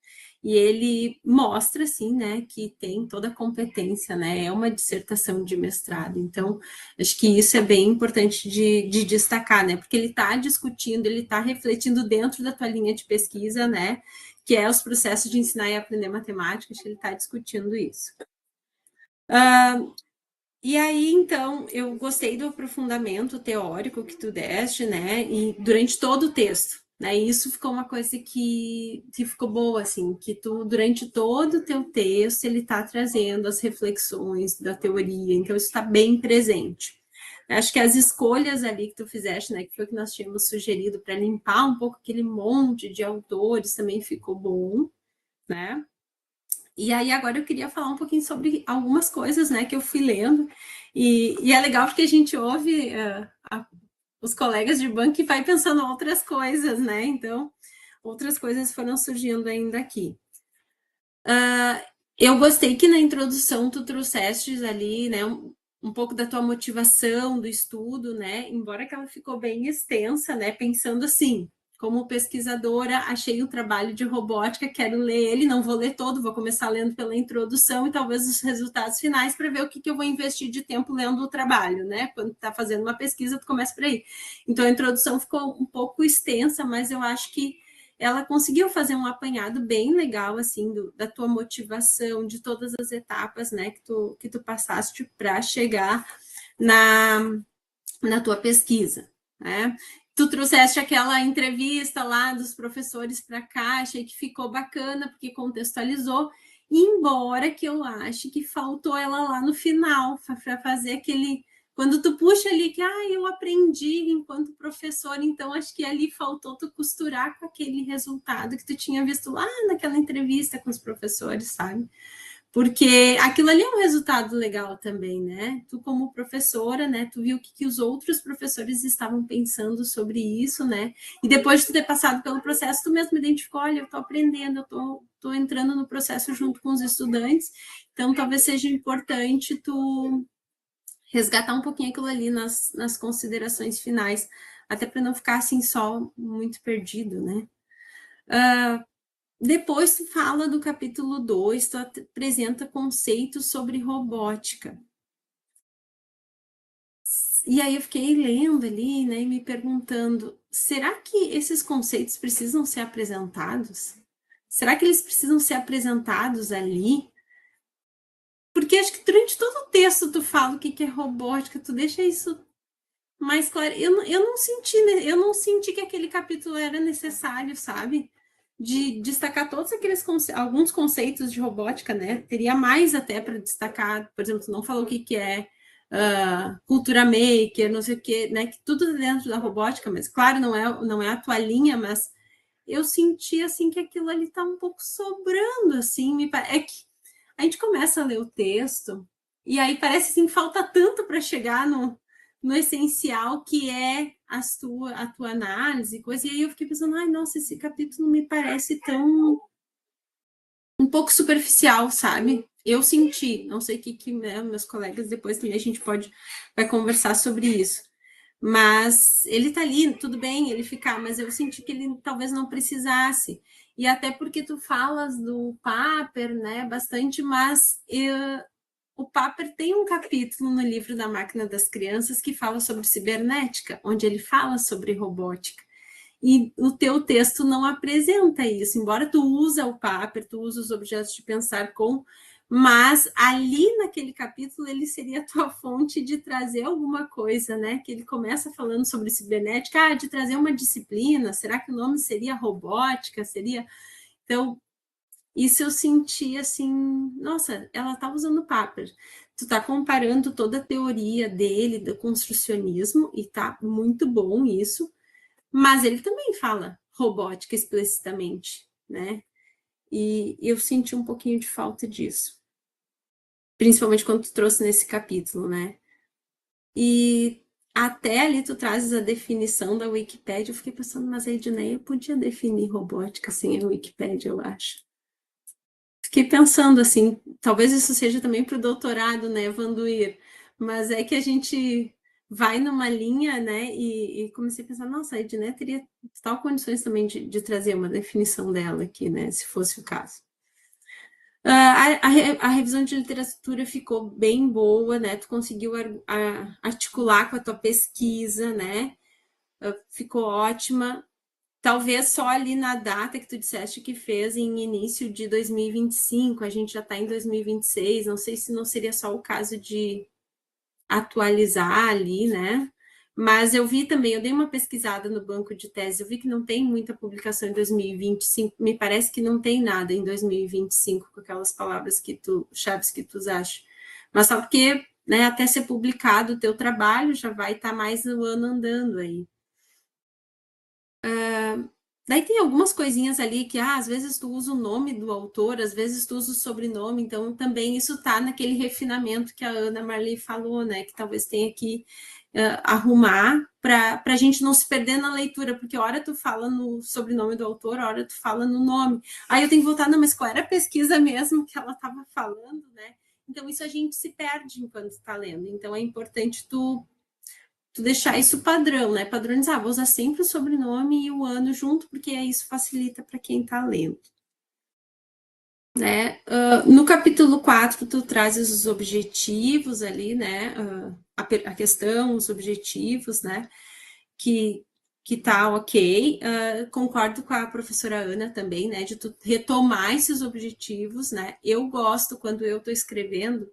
E ele mostra, assim, né, que tem toda a competência, né, é uma dissertação de mestrado. Então, acho que isso é bem importante de destacar, né, porque ele está discutindo, ele está refletindo dentro da tua linha de pesquisa, né, que é os processos de ensinar e aprender matemática, acho que ele está discutindo isso. E aí, então, eu gostei do aprofundamento teórico que tu deste, né, e durante todo o texto. E isso ficou uma coisa que ficou boa, assim, que tu, durante todo o teu texto, ele está trazendo as reflexões da teoria, então isso está bem presente. Acho que as escolhas ali que tu fizeste, né, que foi o que nós tínhamos sugerido para limpar um pouco aquele monte de autores, também ficou bom, né? E aí agora eu queria falar um pouquinho sobre algumas coisas, né, que eu fui lendo, e é legal porque a gente ouve os colegas de banco e vai pensando outras coisas, né? Então, outras coisas foram surgindo ainda aqui. Eu gostei que na introdução tu trouxestes ali, né, um pouco da tua motivação do estudo, né? Embora que ela ficou bem extensa, né? Pensando assim, como pesquisadora, achei o trabalho de robótica, quero ler ele, não vou ler todo, vou começar lendo pela introdução e talvez os resultados finais para ver o que eu vou investir de tempo lendo o trabalho, né? Quando está fazendo uma pesquisa, tu começa por aí. Então, a introdução ficou um pouco extensa, mas eu acho que ela conseguiu fazer um apanhado bem legal, assim, da tua motivação, de todas as etapas, né, que tu passaste para chegar na tua pesquisa, né? Tu trouxeste aquela entrevista lá dos professores para cá, achei que ficou bacana, porque contextualizou, embora que eu ache que faltou ela lá no final, para fazer aquele... Quando tu puxa ali que, eu aprendi enquanto professor, então acho que ali faltou tu costurar com aquele resultado que tu tinha visto lá naquela entrevista com os professores, sabe? Porque aquilo ali é um resultado legal também, né? Tu como professora, né? Tu viu o que os outros professores estavam pensando sobre isso, né? E depois de tu ter passado pelo processo, tu mesmo identificou, olha, eu tô aprendendo, eu tô entrando no processo junto com os estudantes, então talvez seja importante tu resgatar um pouquinho aquilo ali nas considerações finais, até para não ficar assim só muito perdido, né? Depois tu fala do capítulo 2, tu apresenta conceitos sobre robótica. E aí eu fiquei lendo ali, né, e me perguntando, será que esses conceitos precisam ser apresentados? Será que eles precisam ser apresentados ali? Porque acho que durante todo o texto tu fala o que é robótica, tu deixa isso mais claro. Eu não senti que aquele capítulo era necessário, sabe? De destacar todos aqueles alguns conceitos de robótica, né? Teria mais até para destacar, por exemplo, tu não falou o que é cultura maker, não sei o que, né? Que tudo dentro da robótica, mas claro, não é a tua linha, mas eu senti assim que aquilo ali tá um pouco sobrando, assim, é que a gente começa a ler o texto e aí parece assim falta tanto para chegar no essencial que é a tua análise, coisa. E aí eu fiquei pensando, ai, nossa, esse capítulo me parece tão um pouco superficial, sabe? Eu senti, não sei o que né, meus colegas depois também a gente vai conversar sobre isso. Mas ele tá ali, tudo bem ele ficar, mas eu senti que ele talvez não precisasse. E até porque tu falas do Papert, né, bastante, mas o Papert tem um capítulo no livro da Máquina das Crianças que fala sobre cibernética, onde ele fala sobre robótica. E o teu texto não apresenta isso, embora tu usa o Papert, tu usa os objetos de pensar com, mas ali naquele capítulo ele seria a tua fonte de trazer alguma coisa, né? Que ele começa falando sobre cibernética, de trazer uma disciplina, será que o nome seria robótica? Seria... Então, isso eu senti assim, nossa, ela tá usando o Papert. Tu tá comparando toda a teoria dele, do construcionismo, e tá muito bom isso, mas ele também fala robótica explicitamente, né? E eu senti um pouquinho de falta disso. Principalmente quando tu trouxe nesse capítulo, né? E até ali tu trazes a definição da Wikipédia, eu fiquei pensando, mas a Edneia podia definir robótica sem a Wikipédia, eu acho. Fiquei pensando assim, talvez isso seja também para o doutorado, né, Vanduir? Mas é que a gente vai numa linha, né, e comecei a pensar, nossa, a Edneia teria tal condições também de trazer uma definição dela aqui, né, se fosse o caso. A revisão de literatura ficou bem boa, né? Tu conseguiu articular com a tua pesquisa, né? Ficou ótima. Talvez só ali na data que tu disseste que fez em início de 2025, a gente já está em 2026, não sei se não seria só o caso de atualizar ali, né? Mas eu vi também, eu dei uma pesquisada no banco de tese, eu vi que não tem muita publicação em 2025, me parece que não tem nada em 2025 com aquelas palavras chaves que tu usaste. Mas só porque, né, até ser publicado o teu trabalho, já vai estar mais o ano andando aí. Daí tem algumas coisinhas ali que, às vezes tu usa o nome do autor, às vezes tu usa o sobrenome, então também isso tá naquele refinamento que a Ana Marley falou, né, que talvez tenha que arrumar para a gente não se perder na leitura, porque hora tu fala no sobrenome do autor, hora tu fala no nome. Aí eu tenho que voltar, não, mas qual era a pesquisa mesmo que ela estava falando, né? Então isso a gente se perde enquanto está lendo. Então é importante tu deixar isso padrão, né? Padronizar, vou usar sempre o sobrenome e o ano junto, porque isso facilita para quem está lendo. Né? No capítulo 4, tu trazes os objetivos ali, né? A questão, os objetivos, né? Que tá ok. Concordo com a professora Ana também, né? De tu retomar esses objetivos, né? Eu gosto, quando eu estou escrevendo,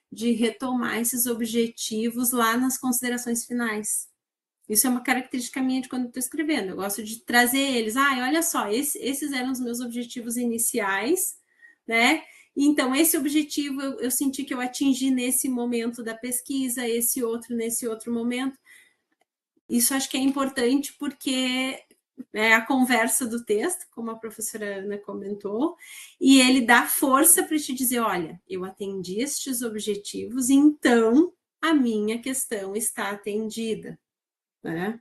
de retomar esses objetivos lá nas considerações finais. Isso é uma característica minha de quando eu estou escrevendo. Eu gosto de trazer eles. Olha só, esses eram os meus objetivos iniciais, né? Então, esse objetivo eu senti que eu atingi nesse momento da pesquisa, esse outro nesse outro momento. Isso acho que é importante porque a conversa do texto, como a professora Ana comentou, e ele dá força para te dizer, olha, eu atendi estes objetivos, então a minha questão está atendida, né?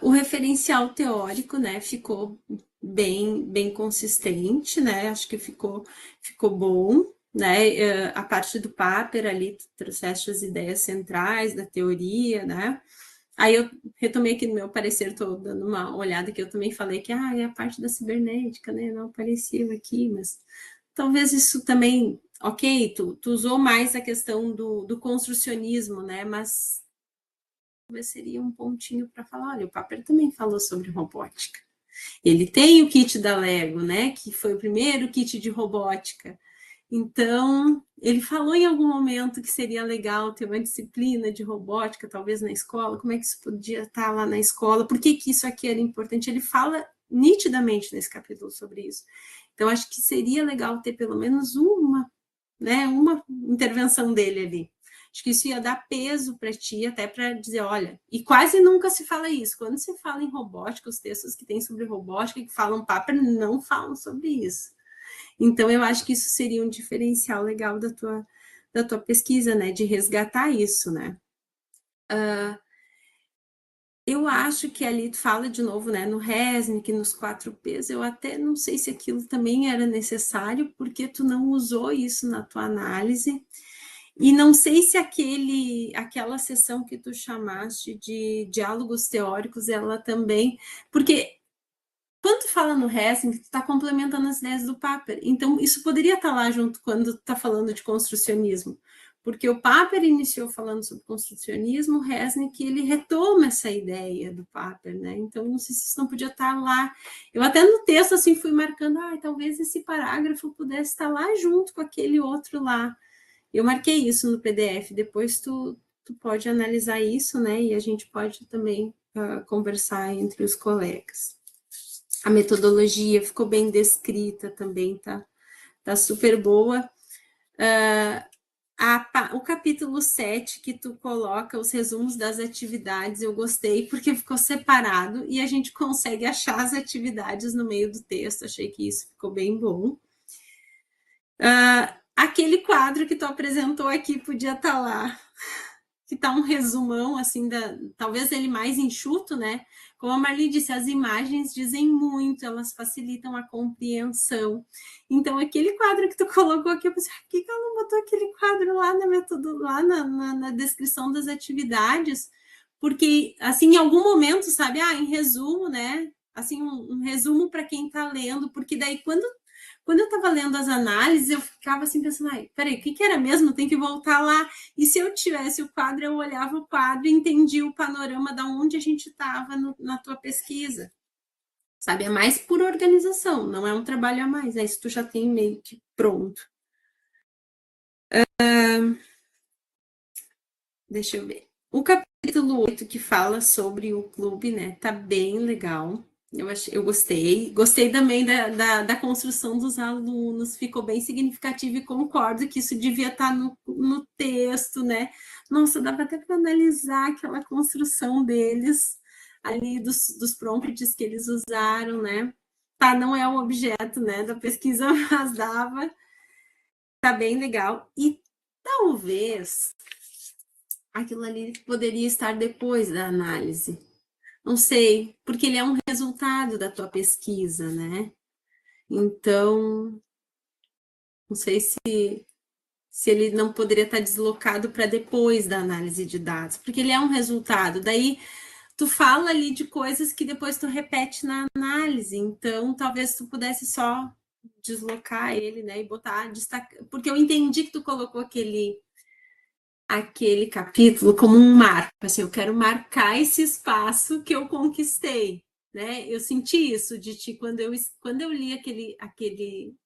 O referencial teórico, né, ficou bem consistente, né? Acho que ficou bom, né? A parte do paper ali, tu trouxeste as ideias centrais da teoria, né? Aí eu retomei aqui no meu parecer, estou dando uma olhada que eu também falei que é a parte da cibernética, né? Não apareceu aqui, mas talvez isso também, ok, tu usou mais a questão do construcionismo, né? Mas talvez seria um pontinho para falar, olha, o Paper também falou sobre robótica. Ele tem o kit da Lego, né? Que foi o primeiro kit de robótica. Então, ele falou em algum momento que seria legal ter uma disciplina de robótica, talvez na escola, como é que isso podia estar lá na escola, por que isso aqui era importante? Ele fala nitidamente nesse capítulo sobre isso. Então, acho que seria legal ter pelo menos uma intervenção dele ali. Acho que isso ia dar peso para ti, até para dizer, olha, e quase nunca se fala isso. Quando se fala em robótica, os textos que tem sobre robótica, que falam paper, não falam sobre isso. Então, eu acho que isso seria um diferencial legal da tua pesquisa, né? De resgatar isso, né? Eu acho que ali tu fala de novo, né? No Resnick, nos 4Ps, eu até não sei se aquilo também era necessário, porque tu não usou isso na tua análise. E não sei se aquela sessão que tu chamaste de diálogos teóricos, ela também... Porque quando tu fala no Resnick, tu está complementando as ideias do Paper. Então, isso poderia estar lá junto quando tu está falando de construcionismo. Porque o Paper iniciou falando sobre construcionismo, o Resnick, ele retoma essa ideia do Paper, né? Então, não sei se isso não podia estar lá. Eu até no texto, assim, fui marcando, talvez esse parágrafo pudesse estar lá junto com aquele outro lá. Eu marquei isso no PDF, depois tu pode analisar isso, né? E a gente pode também conversar entre os colegas. A metodologia ficou bem descrita também, tá super boa. O capítulo 7, que tu coloca os resumos das atividades, eu gostei, porque ficou separado e a gente consegue achar as atividades no meio do texto, achei que isso ficou bem bom. Aquele quadro que tu apresentou aqui podia estar lá, que tá um resumão, assim, talvez ele mais enxuto, né? Como a Marli disse, as imagens dizem muito, elas facilitam a compreensão. Então, aquele quadro que tu colocou aqui, eu pensei, por que ela não botou aquele quadro lá na descrição das atividades? Porque, assim, em algum momento, sabe, em resumo, né? Assim, um resumo para quem está lendo, porque daí quando eu estava lendo as análises, eu ficava assim pensando, peraí, o que era mesmo? Tem que voltar lá. E se eu tivesse o quadro, eu olhava o quadro e entendia o panorama da onde a gente estava na tua pesquisa. Sabe, é mais por organização, não é um trabalho a mais, isso tu já tem meio que pronto. Deixa eu ver. O capítulo 8 que fala sobre o clube, né, tá bem legal. Eu gostei também da construção dos alunos, ficou bem significativo e concordo que isso devia estar no texto, né? Nossa, dava até para analisar aquela construção deles, ali dos prompts que eles usaram, né? Não é o objeto, né, da pesquisa, mas dava. Tá bem legal. E talvez aquilo ali poderia estar depois da análise. Não sei, porque ele é um resultado da tua pesquisa, né? Então, não sei se ele não poderia estar deslocado para depois da análise de dados, porque ele é um resultado. Daí, tu fala ali de coisas que depois tu repete na análise. Então, talvez tu pudesse só deslocar ele, né? E botar, destacar, porque eu entendi que tu colocou aquele capítulo como um marco, assim, eu quero marcar esse espaço que eu conquistei, né? Eu senti isso de ti quando eu li aquele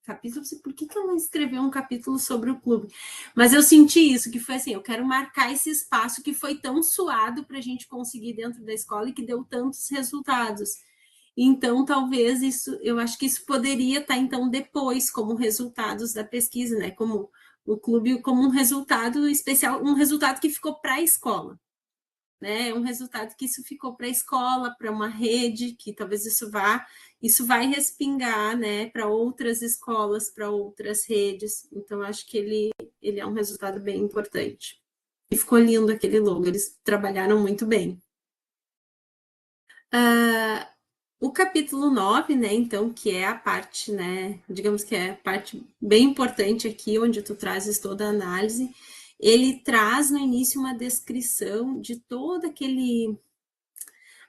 capítulo, eu pensei, por que ela escreveu um capítulo sobre o clube? Mas eu senti isso, que foi assim, eu quero marcar esse espaço que foi tão suado para a gente conseguir dentro da escola e que deu tantos resultados. Então, talvez eu acho que isso poderia estar, então, depois, como resultados da pesquisa, né? Como o clube como um resultado especial, um resultado que ficou para a escola. né? É um resultado que isso ficou para a escola, para uma rede, que talvez isso vai respingar, né, para outras escolas, para outras redes. Então, acho que ele é um resultado bem importante. E ficou lindo aquele logo, eles trabalharam muito bem. O capítulo 9, né, então, que é a parte, né, digamos que é a parte bem importante aqui, onde tu trazes toda a análise, ele traz no início uma descrição de toda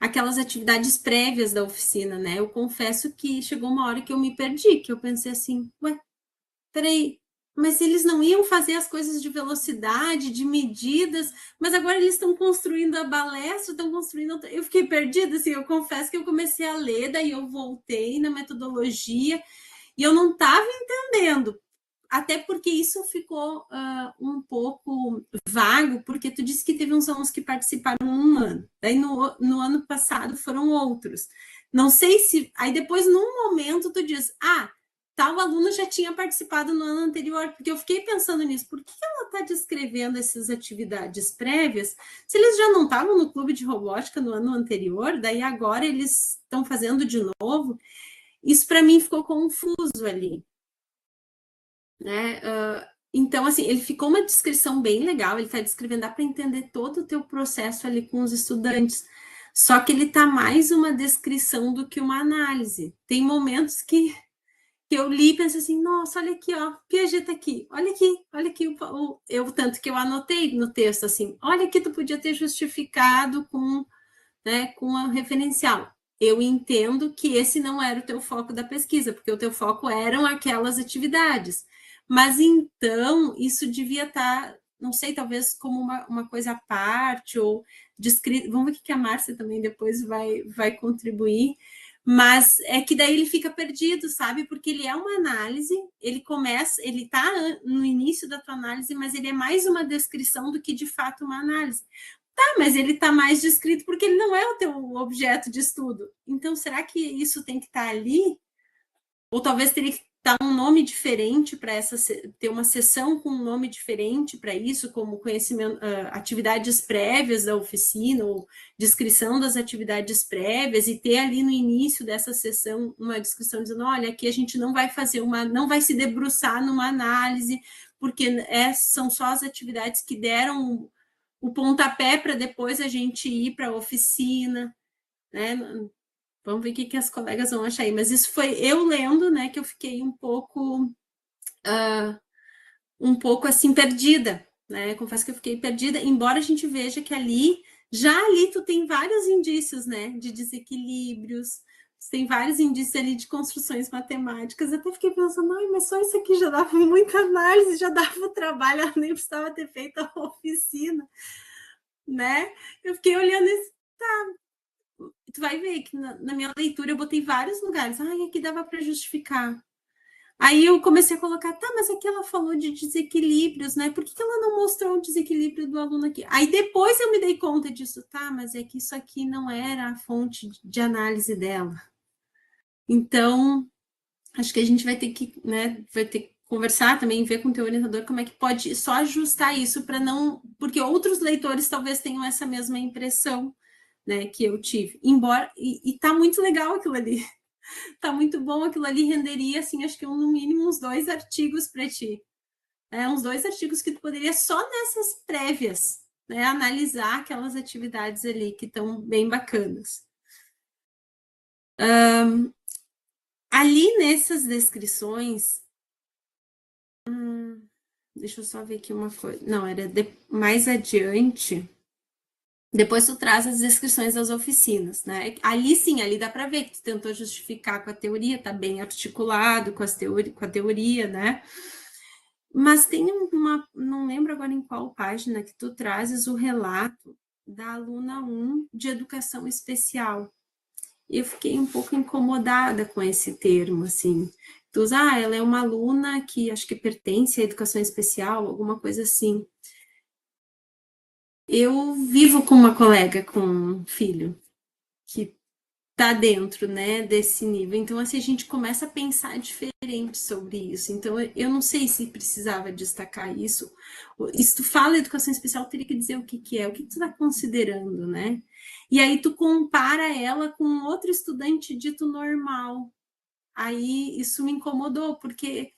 aquelas atividades prévias da oficina, né? Eu confesso que chegou uma hora que eu me perdi, que eu pensei assim, ué, peraí, mas eles não iam fazer as coisas de velocidade, de medidas, mas agora eles estão construindo a balestra, estão construindo... Eu fiquei perdida, assim, eu confesso que eu comecei a ler, daí eu voltei na metodologia, e eu não estava entendendo, até porque isso ficou um pouco vago, porque tu disse que teve uns alunos que participaram um ano, daí no ano passado foram outros. Não sei se... Aí depois, num momento, tu diz, tal aluno já tinha participado no ano anterior, porque eu fiquei pensando nisso, por que ela está descrevendo essas atividades prévias, se eles já não estavam no clube de robótica no ano anterior, daí agora eles estão fazendo de novo? Isso para mim ficou confuso ali. Né? Então, assim, ele ficou uma descrição bem legal, ele está descrevendo, dá para entender todo o teu processo ali com os estudantes, só que ele está mais uma descrição do que uma análise. Tem momentos que eu li e pensei assim, nossa, olha aqui, ó, Piaget tá aqui, olha aqui, tanto que eu anotei no texto, assim, olha aqui, tu podia ter justificado com a referencial. Eu entendo que esse não era o teu foco da pesquisa, porque o teu foco eram aquelas atividades. Mas então, isso devia estar, não sei, talvez como uma coisa à parte, ou descrito. Vamos ver o que a Márcia também depois vai contribuir. Mas é que daí ele fica perdido, sabe? Porque ele é uma análise, ele está no início da tua análise, mas ele é mais uma descrição do que de fato uma análise. Tá, mas ele está mais descrito porque ele não é o teu objeto de estudo. Então, será que isso tem que estar ali? Ou talvez teria que dar um nome diferente para ter uma sessão com um nome diferente para isso, como conhecimento, atividades prévias da oficina, ou descrição das atividades prévias, e ter ali no início dessa sessão uma descrição dizendo, olha, aqui a gente não vai não vai se debruçar numa análise, porque são só as atividades que deram o pontapé para depois a gente ir para a oficina, né? Vamos ver o que as colegas vão achar aí. Mas isso foi eu lendo, né, que eu fiquei um pouco assim, perdida, né? Confesso que eu fiquei perdida, embora a gente veja que ali tu tem vários indícios, né, de desequilíbrios, tem vários indícios ali de construções matemáticas. Eu até fiquei pensando, mas só isso aqui já dava muita análise, já dava o trabalho, ela nem precisava ter feito a oficina, né? Eu fiquei olhando isso, tá. Tu vai ver que na minha leitura eu botei vários lugares, aqui dava para justificar. Aí eu comecei a colocar, mas aqui ela falou de desequilíbrios, né? Por que ela não mostrou o desequilíbrio do aluno aqui? Aí depois eu me dei conta disso, mas é que isso aqui não era a fonte de análise dela. Então, acho que a gente vai ter que, né, conversar também, ver com o teu orientador como é que pode só ajustar isso para não... Porque outros leitores talvez tenham essa mesma impressão, né, que eu tive. Embora... E tá muito legal aquilo ali. Tá muito bom, aquilo ali renderia, assim, acho que no mínimo uns 2 artigos para ti. Uns 2 artigos que tu poderia só nessas prévias, né, analisar aquelas atividades ali que estão bem bacanas. Ali nessas descrições, deixa eu só ver aqui uma coisa. Não, era mais adiante. Depois tu traz as descrições das oficinas, né? Ali sim, ali dá para ver que tu tentou justificar com a teoria, tá bem articulado com a teoria, né? Mas tem não lembro agora em qual página, que tu trazes o relato da aluna 1 de educação especial. Eu fiquei um pouco incomodada com esse termo, assim. Tu usa, ela é uma aluna que acho que pertence à educação especial, alguma coisa assim. Eu vivo com uma colega com um filho que tá dentro, né, desse nível. Então, assim, a gente começa a pensar diferente sobre isso. Então, eu não sei se precisava destacar isso. Se tu fala educação especial, teria que dizer o que é, o que tu está considerando, né? E aí tu compara ela com outro estudante dito normal. Aí isso me incomodou, porque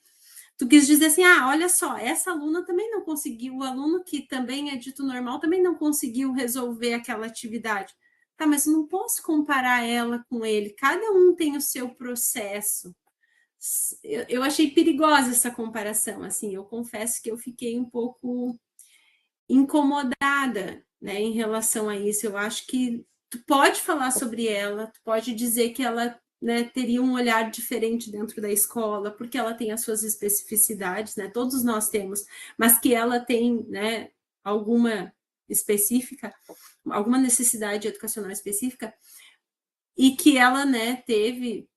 tu quis dizer assim, olha só, essa aluna também não conseguiu, o aluno que também é dito normal também não conseguiu resolver aquela atividade. Tá, mas eu não posso comparar ela com ele, cada um tem o seu processo. Eu achei perigosa essa comparação, assim, eu confesso que eu fiquei um pouco incomodada, né, em relação a isso. Eu acho que tu pode falar sobre ela, tu pode dizer que ela, né, teria um olhar diferente dentro da escola, porque ela tem as suas especificidades, né, todos nós temos, mas que ela tem, né, alguma específica, alguma necessidade educacional específica, e que ela, né, teve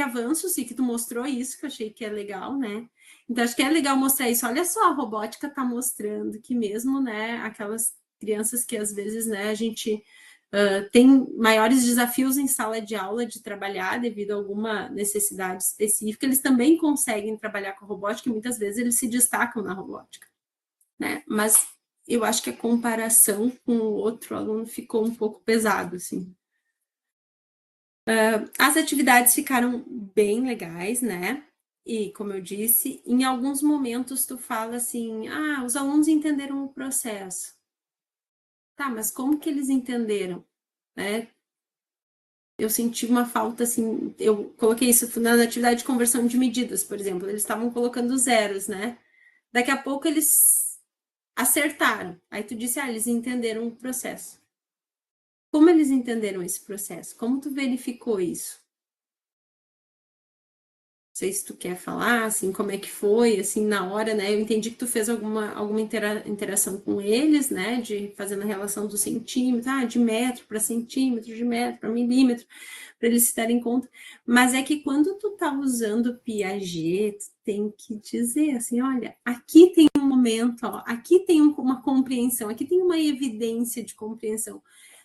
avanços, e que tu mostrou isso, que eu achei que é legal, né? Então, acho que é legal mostrar isso. Olha só, a robótica está mostrando que mesmo, né, aquelas crianças que às vezes, né, a gente tem maiores desafios em sala de aula de trabalhar devido a alguma necessidade específica, eles também conseguem trabalhar com a robótica e muitas vezes eles se destacam na robótica, né? Mas eu acho que a comparação com o outro aluno ficou um pouco pesado, assim. As atividades ficaram bem legais, né? E, como eu disse, em alguns momentos tu fala assim, os alunos entenderam o processo. Tá, mas como que eles entenderam? Né? Eu senti uma falta, assim, eu coloquei isso na atividade de conversão de medidas, por exemplo, eles estavam colocando zeros, né? Daqui a pouco eles acertaram. Aí tu disse, eles entenderam o processo. Como eles entenderam esse processo? Como tu verificou isso? Não sei se tu quer falar, assim, como é que foi, assim, na hora, né? Eu entendi que tu fez alguma interação com eles, né? Fazendo a relação do centímetro, de metro para centímetro, de metro para milímetro, para eles se darem conta. Mas é que quando tu tá usando Piaget, tu tem que dizer assim, olha, aqui tem um momento, ó, aqui tem uma compreensão, aqui tem uma evidência de compreensão.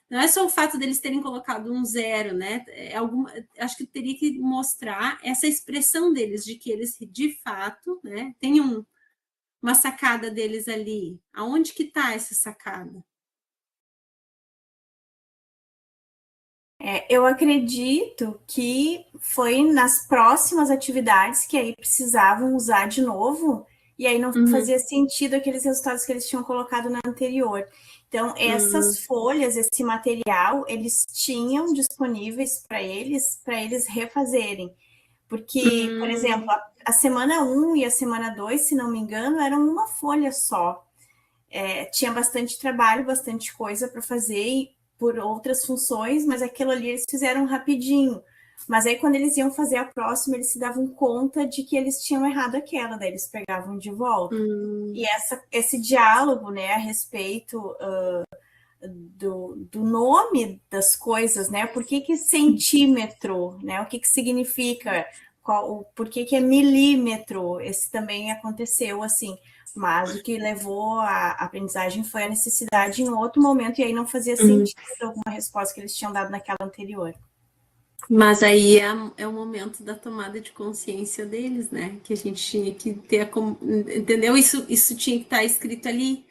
Não é só o fato deles terem colocado um zero, né? Acho que teria que mostrar essa expressão deles, de que eles, de fato, né, tem uma sacada deles ali. Aonde que está essa sacada? Eu acredito que foi nas próximas atividades que aí precisavam usar de novo, e aí não fazia sentido aqueles resultados que eles tinham colocado na anterior. Então, essas folhas, esse material, eles tinham disponíveis para eles refazerem. Porque, por exemplo, a semana 1 e a semana 2, se não me engano, eram uma folha só. Tinha bastante trabalho, bastante coisa para fazer por outras funções, mas aquilo ali eles fizeram rapidinho. Mas aí, quando eles iam fazer a próxima, eles se davam conta de que eles tinham errado aquela, daí eles pegavam de volta. E esse diálogo, né, a respeito do nome das coisas, né? Por que centímetro, né? O que significa? Por que é milímetro? Esse também aconteceu, assim. Mas o que levou à aprendizagem foi a necessidade em outro momento, e aí não fazia sentido alguma resposta que eles tinham dado naquela anterior. Mas aí é o momento da tomada de consciência deles, né? Que a gente tinha que ter, entendeu? Isso tinha que estar escrito ali,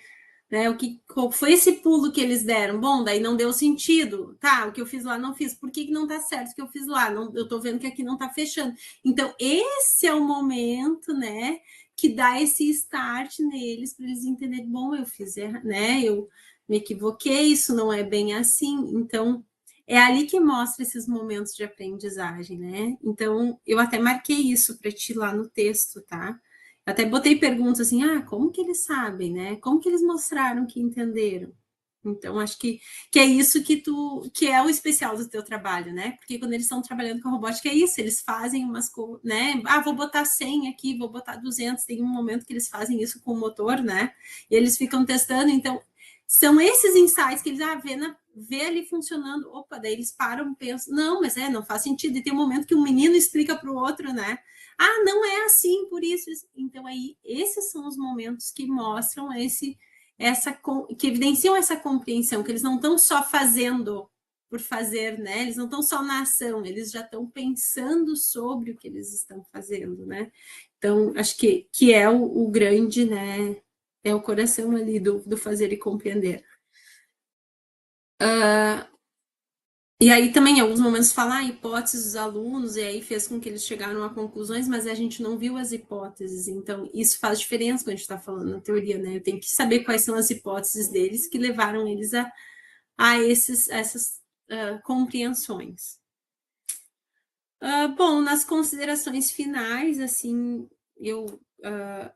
né? Qual foi esse pulo que eles deram? Bom, daí não deu sentido. Tá, o que eu fiz lá não fiz. Por que não tá certo o que eu fiz lá? Não, eu tô vendo que aqui não tá fechando. Então, esse é o momento, né? Que dá esse start neles para eles entenderem, bom, eu fiz errado, né? Eu me equivoquei, isso não é bem assim. Então, é ali que mostra esses momentos de aprendizagem, né? Então, eu até marquei isso para ti lá no texto, tá? Até botei perguntas assim, como que eles sabem, né? Como que eles mostraram que entenderam? Então, acho que é isso que é o especial do teu trabalho, né? Porque quando eles estão trabalhando com a robótica, é isso, eles fazem umas coisas, né? Vou botar 100 aqui, vou botar 200, tem um momento que eles fazem isso com o motor, né? E eles ficam testando, então, são esses insights que eles, vê ali funcionando, opa, daí eles param, pensam, não, mas não faz sentido, e tem um momento que um menino explica para o outro, né? Não é assim, por isso. Então, aí, esses são os momentos que mostram que evidenciam essa compreensão, que eles não estão só fazendo por fazer, né? Eles não estão só na ação, eles já estão pensando sobre o que eles estão fazendo, né? Então, acho que é o grande, né? É o coração ali do fazer e compreender. E aí também, em alguns momentos, falar hipóteses dos alunos, e aí fez com que eles chegaram a conclusões, mas a gente não viu as hipóteses. Então, isso faz diferença quando a gente está falando na teoria, né? Eu tenho que saber quais são as hipóteses deles que levaram eles a essas compreensões. Bom, nas considerações finais, assim, eu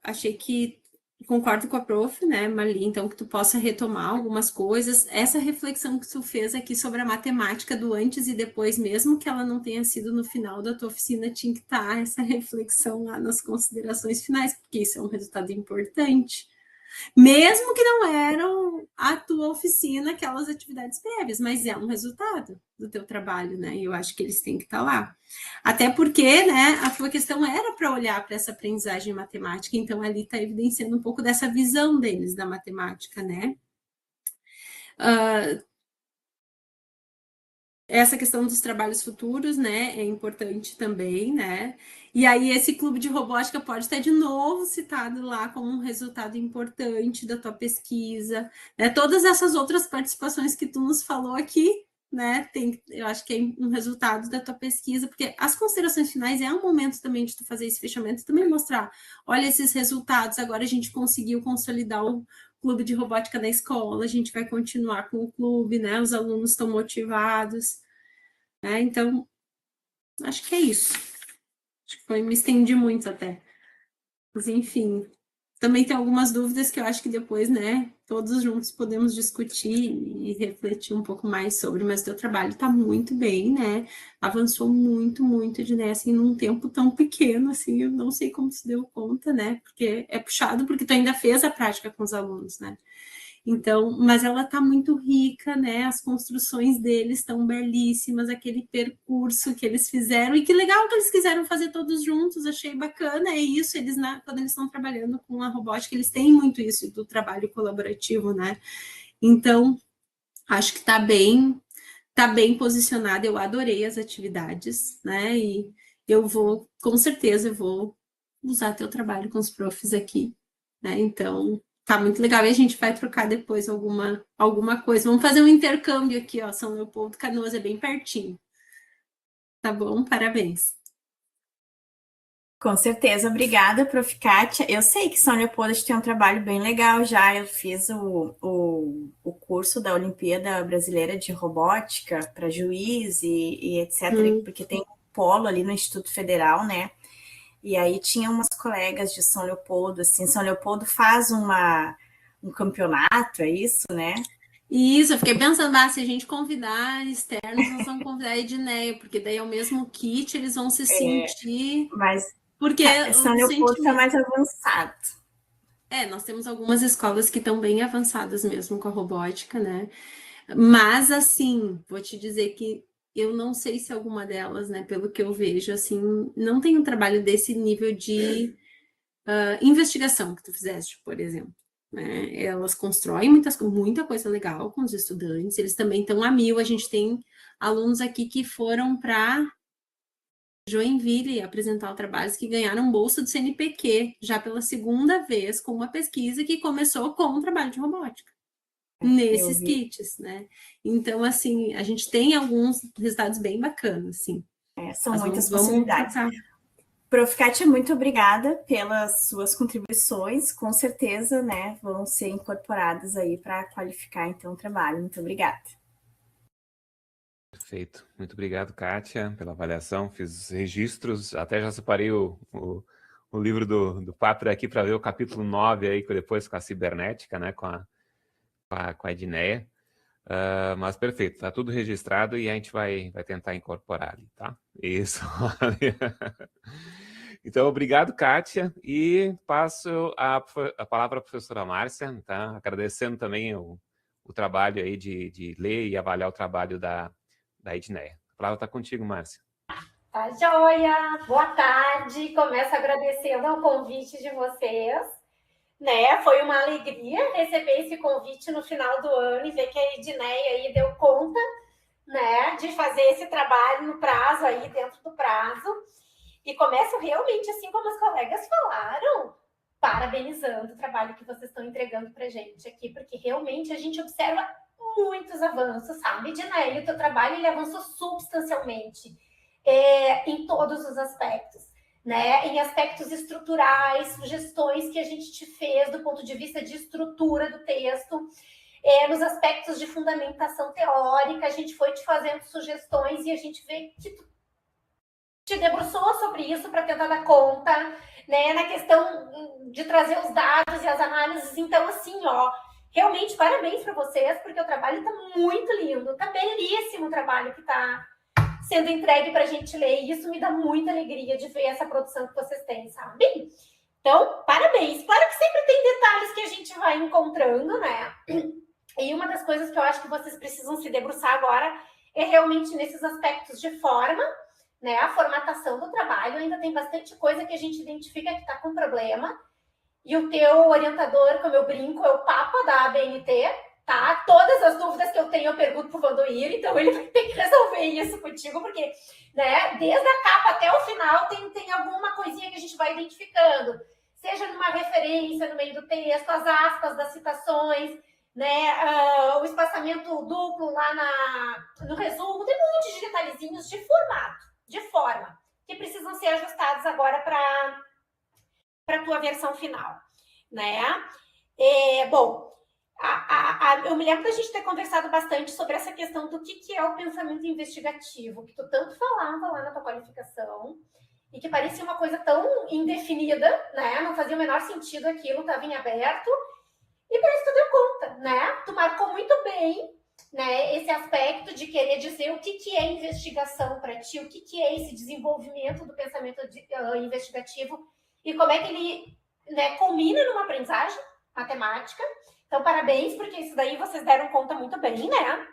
achei que concordo com a prof, né, Marli, então que tu possa retomar algumas coisas. Essa reflexão que tu fez aqui sobre a matemática do antes e depois, mesmo que ela não tenha sido no final da tua oficina, tinha que estar essa reflexão lá nas considerações finais, porque isso é um resultado importante. Mesmo que não eram a tua oficina, aquelas atividades prévias, mas é um resultado do teu trabalho, né? E eu acho que eles têm que estar lá. Até porque, né, a tua questão era para olhar para essa aprendizagem matemática, então ali está evidenciando um pouco dessa visão deles da matemática, né? Essa questão dos trabalhos futuros, né, é importante também, né? E aí esse clube de robótica pode estar de novo citado lá como um resultado importante da tua pesquisa, né? Todas essas outras participações que tu nos falou aqui, né? Eu acho que é um resultado da tua pesquisa, porque as considerações finais é um momento também de tu fazer esse fechamento e também mostrar, olha esses resultados, agora a gente conseguiu consolidar o clube de robótica da escola, a gente vai continuar com o clube, né? Os alunos estão motivados, né? Então, acho que é isso. Acho que me estendi muito até. Mas, enfim, também tem algumas dúvidas que eu acho que depois, né, todos juntos podemos discutir e refletir um pouco mais sobre, mas o teu trabalho está muito bem, né? Avançou muito, muito de, né, assim, num tempo tão pequeno, assim, eu não sei como se deu conta, né? Porque é puxado, porque tu ainda fez a prática com os alunos, né? Então, mas ela está muito rica, né? As construções deles estão belíssimas, aquele percurso que eles fizeram, e que legal que eles quiseram fazer todos juntos, achei bacana, é isso, eles, quando eles estão trabalhando com a robótica, eles têm muito isso do trabalho colaborativo, né? Então, acho que está bem posicionada, eu adorei as atividades, né? E eu vou, com certeza, eu vou usar teu trabalho com os profs aqui, né? Então, tá muito legal. E a gente vai trocar depois alguma coisa. Vamos fazer um intercâmbio aqui, ó. São Leopoldo, Canoas, é bem pertinho. Tá bom? Parabéns. Com certeza, obrigada, Prof. Kátia. Eu sei que São Leopoldo tem um trabalho bem legal já. Eu fiz o curso da Olimpíada Brasileira de Robótica para juiz e etc., porque tem um polo ali no Instituto Federal, né? E aí tinha umas colegas de São Leopoldo, assim, São Leopoldo faz um campeonato, é isso, né? Isso, eu fiquei pensando, se a gente convidar externos, nós vamos convidar a Edneia, porque daí é o mesmo kit, eles vão se sentir... Mas porque São Leopoldo está mais avançado. Nós temos algumas escolas que estão bem avançadas mesmo com a robótica, né? Mas, assim, vou te dizer que eu não sei se alguma delas, né, pelo que eu vejo, assim, não tem um trabalho desse nível de investigação que tu fizeste, por exemplo. Né? Elas constroem muita coisa legal com os estudantes, eles também estão a mil. A gente tem alunos aqui que foram para Joinville apresentar trabalhos que ganharam bolsa do CNPq, já pela segunda vez, com uma pesquisa que começou com um trabalho de robótica. Nesses kits, né? Então, assim, a gente tem alguns resultados bem bacanas, assim. São muitas possibilidades. Prof. Kátia, muito obrigada pelas suas contribuições, com certeza, né, vão ser incorporadas aí para qualificar, então, o trabalho. Muito obrigada. Perfeito. Muito obrigado, Kátia, pela avaliação. Fiz os registros, até já separei o livro do Pátria aqui para ver o capítulo 9 aí, depois com a cibernética, né, com a Edneia. Mas perfeito, está tudo registrado e a gente vai tentar incorporar ali, tá? Isso. Então, obrigado, Kátia, e passo a palavra à professora Márcia, tá? Agradecendo também o trabalho aí de ler e avaliar o trabalho da Edneia. A palavra está contigo, Márcia. Tá joia! Boa tarde! Começo agradecendo ao convite de vocês. Né? Foi uma alegria receber esse convite no final do ano e ver que a Edneia aí deu conta né, de fazer esse trabalho no prazo aí, dentro do prazo, e começo realmente, assim como as colegas falaram, parabenizando o trabalho que vocês estão entregando para a gente aqui, porque realmente a gente observa muitos avanços, sabe, Edneia? O teu trabalho ele avançou substancialmente em todos os aspectos, né? Em aspectos estruturais, sugestões que a gente te fez do ponto de vista de estrutura do texto, nos aspectos de fundamentação teórica, a gente foi te fazendo sugestões e a gente vê que tu te debruçou sobre isso para tentar dar conta, né, na questão de trazer os dados e as análises. Então, assim, ó, realmente parabéns para vocês, porque o trabalho está muito lindo, está belíssimo o trabalho que está sendo entregue para a gente ler, e isso me dá muita alegria de ver essa produção que vocês têm, sabe? Então, parabéns. Claro que sempre tem detalhes que a gente vai encontrando, né? E uma das coisas que eu acho que vocês precisam se debruçar agora é realmente nesses aspectos de forma, né? A formatação do trabalho, ainda tem bastante coisa que a gente identifica que está com problema, e o teu orientador, como eu brinco, é o Papa da ABNT, tá? Todas as dúvidas que eu tenho eu pergunto pro Vandoir, então ele vai ter que resolver isso contigo, porque, né, desde a capa até o final tem alguma coisinha que a gente vai identificando, seja numa referência no meio do texto, as aspas das citações, né, o espaçamento duplo lá no resumo, tem um monte de detalhezinhos de formato, de forma, que precisam ser ajustados agora para a tua versão final, né? Bom, eu me lembro da gente ter conversado bastante sobre essa questão do que é o pensamento investigativo, que tu tanto falava lá na tua qualificação, e que parecia uma coisa tão indefinida, né? Não fazia o menor sentido aquilo, estava em aberto, e parece que tu deu conta, né? Tu marcou muito bem, né, esse aspecto de querer dizer o que é investigação para ti, o que é esse desenvolvimento do pensamento investigativo, e como é que ele, né, culmina numa aprendizagem matemática. Então, parabéns, porque isso daí vocês deram conta muito bem, né?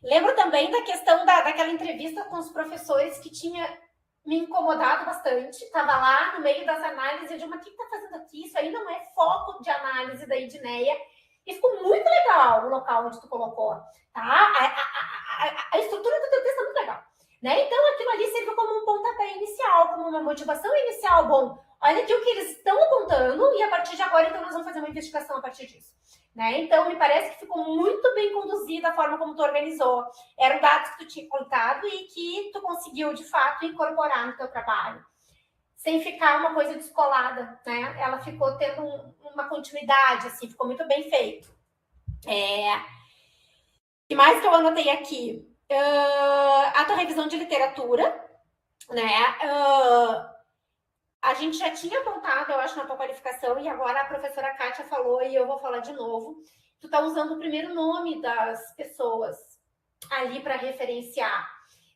Lembro também da questão daquela entrevista com os professores que tinha me incomodado bastante. Estava lá no meio das análises, eu digo, mas o que está fazendo aqui? Isso aí não é foco de análise da Edneia. E ficou muito legal o local onde tu colocou, tá? A estrutura do teu texto é muito legal, né? Então, aquilo ali serviu como um pontapé inicial, como uma motivação inicial. Bom, olha aqui o que eles estão apontando, e a partir de agora, então, nós vamos fazer uma investigação a partir disso, né? Então, me parece que ficou muito bem conduzida a forma como tu organizou. Eram dados que tu tinha contado e que tu conseguiu, de fato, incorporar no teu trabalho, sem ficar uma coisa descolada, né? Ela ficou tendo uma continuidade, assim, ficou muito bem feito. O que mais que eu anotei aqui? A tua revisão de literatura, né? A gente já tinha apontado, eu acho, na tua qualificação, e agora a professora Kátia falou, e eu vou falar de novo. Tu tá usando o primeiro nome das pessoas ali para referenciar.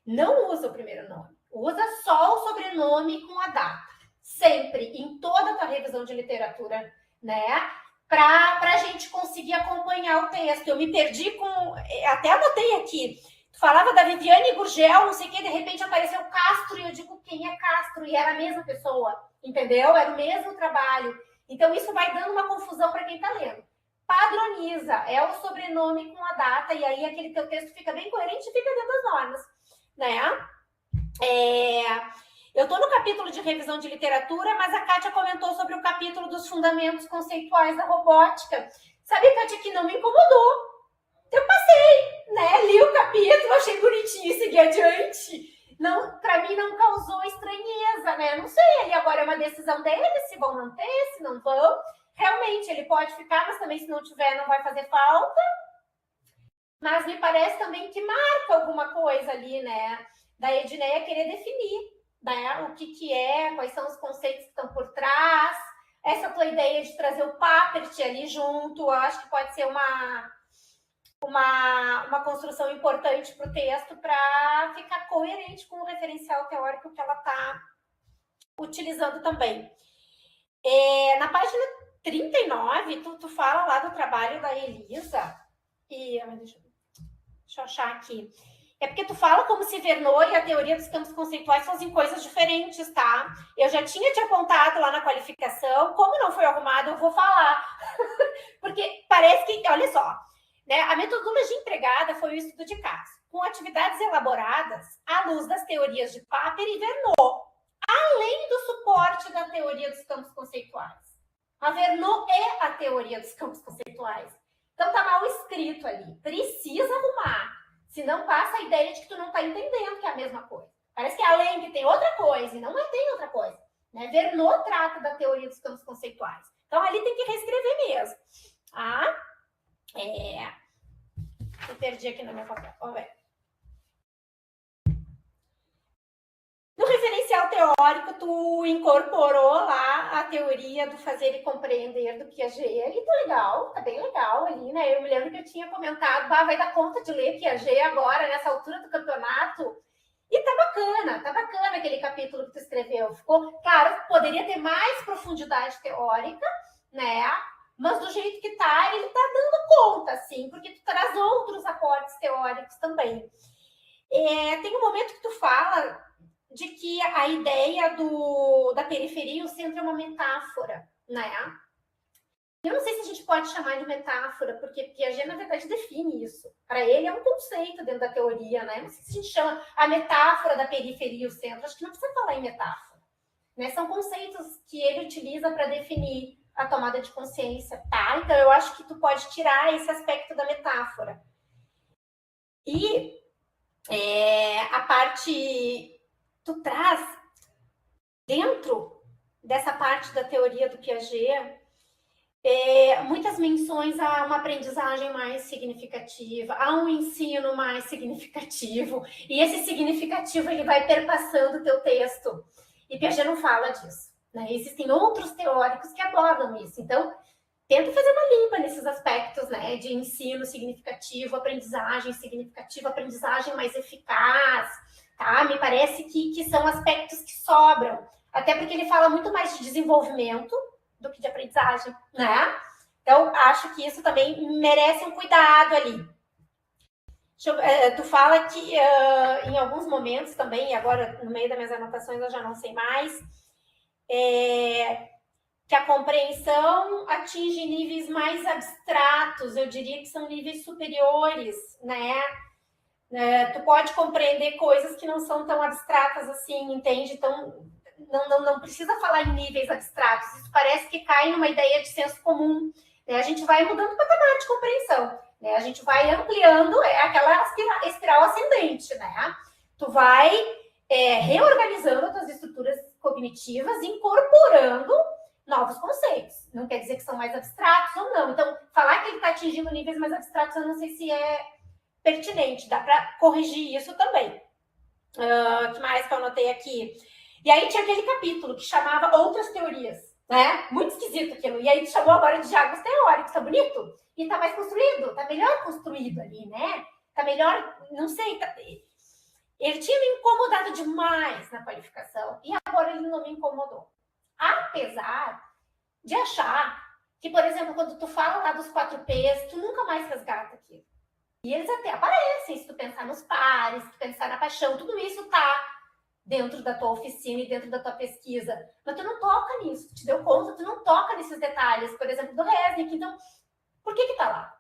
Não usa o primeiro nome. Usa só o sobrenome com a data. Sempre, em toda a tua revisão de literatura, né? Para a gente conseguir acompanhar o texto. Eu me perdi com... Até anotei aqui. Tu falava da Viviane Gurgel, não sei o que, de repente apareceu Castro, e eu digo, quem é Castro? E era a mesma pessoa, entendeu? Era o mesmo trabalho. Então, isso vai dando uma confusão para quem está lendo. Padroniza, é o sobrenome com a data, e aí aquele teu texto fica bem coerente e fica dentro das normas, né? Eu estou no capítulo de revisão de literatura, mas a Kátia comentou sobre o capítulo dos fundamentos conceituais da robótica. Sabe, Kátia, que não me incomodou. Eu passei, né? Li o capítulo, achei bonitinho e segui adiante. Para mim não causou estranheza, né? Não sei, e agora é uma decisão deles, se vão manter, se não vão. Realmente, ele pode ficar, mas também se não tiver, não vai fazer falta. Mas me parece também que marca alguma coisa ali, né? Da Edneia querer definir, né? O que é, quais são os conceitos que estão por trás. Essa tua ideia de trazer o Papert ali junto, eu acho que pode ser uma construção importante para o texto, para ficar coerente com o referencial teórico que ela está utilizando também. Na página 39, tu fala lá do trabalho da Elisa, e deixa eu achar aqui. É porque tu fala como se Vernon e a teoria dos campos conceituais fossem coisas diferentes, tá? Eu já tinha te apontado lá na qualificação, como não foi arrumado, eu vou falar. Porque parece que, olha só, Né? A metodologia empregada foi o estudo de caso, com atividades elaboradas à luz das teorias de Papert e Verneau, além do suporte da teoria dos campos conceituais. A Verneau é a teoria dos campos conceituais. Então está mal escrito ali. Precisa arrumar. Senão passa a ideia de que tu não está entendendo que é a mesma coisa. Parece que além que tem outra coisa, e não é tem outra coisa. Né? Verneau trata da teoria dos campos conceituais. Então ali tem que reescrever mesmo. Eu perdi aqui no meu papel. Vamos ver. No referencial teórico, tu incorporou lá a teoria do fazer e compreender do Piaget. E tá legal, tá bem legal ali, né? Eu me lembro que eu tinha comentado, vai dar conta de ler Piaget agora, nessa altura do campeonato. E tá bacana aquele capítulo que tu escreveu. Ficou, claro, poderia ter mais profundidade teórica, né? Mas do jeito que tá, ele tá dando conta, assim, porque tu traz outros aportes teóricos também. Tem um momento que tu fala de que a ideia da periferia e o centro é uma metáfora, né? Eu não sei se a gente pode chamar de metáfora, porque Piaget, na verdade, define isso. Para ele, é um conceito dentro da teoria, né? Não sei se a gente chama a metáfora da periferia e o centro. Acho que não precisa falar em metáfora. Né? São conceitos que ele utiliza para definir a tomada de consciência, tá? Então, eu acho que tu pode tirar esse aspecto da metáfora. E a parte... Tu traz, dentro dessa parte da teoria do Piaget, muitas menções a uma aprendizagem mais significativa, a um ensino mais significativo, e esse significativo ele vai perpassando o teu texto. E Piaget não fala disso, né? Existem outros teóricos que abordam isso. Então, tenta fazer uma limpa nesses aspectos, né? De ensino significativo, aprendizagem significativa, aprendizagem mais eficaz, tá? Me parece que são aspectos que sobram, até porque ele fala muito mais de desenvolvimento do que de aprendizagem, né? Então, acho que isso também merece um cuidado ali. Tu fala que em alguns momentos também, e agora no meio das minhas anotações eu já não sei mais, que a compreensão atinge níveis mais abstratos, eu diria que são níveis superiores, né? Tu pode compreender coisas que não são tão abstratas assim, entende? Então, não precisa falar em níveis abstratos. Isso parece que cai numa ideia de senso comum. Né? A gente vai mudando o patamar de compreensão. Né? A gente vai ampliando aquela espiral ascendente. Né? Tu vai reorganizando as tuas estruturas cognitivas, incorporando novos conceitos. Não quer dizer que são mais abstratos ou não. Então, falar que ele está atingindo níveis mais abstratos, eu não sei se é pertinente. Dá para corrigir isso também. O que mais que eu anotei aqui? E aí tinha aquele capítulo que chamava Outras Teorias, né? Muito esquisito aquilo. E aí chamou agora de Diálogos Teóricos, tá bonito? E tá mais construído, tá melhor construído ali, né? Tá melhor, não sei. Ele tinha me incomodado demais na qualificação e agora ele não me incomodou. Apesar de achar que, por exemplo, quando tu fala lá dos 4 P's, tu nunca mais resgata aquilo. E eles até aparecem, se tu pensar nos pares, se tu pensar na paixão, tudo isso tá dentro da tua oficina e dentro da tua pesquisa. Mas tu não toca nisso, tu te deu conta, tu não toca nesses detalhes, por exemplo, do Resnick. Então, por que tá lá?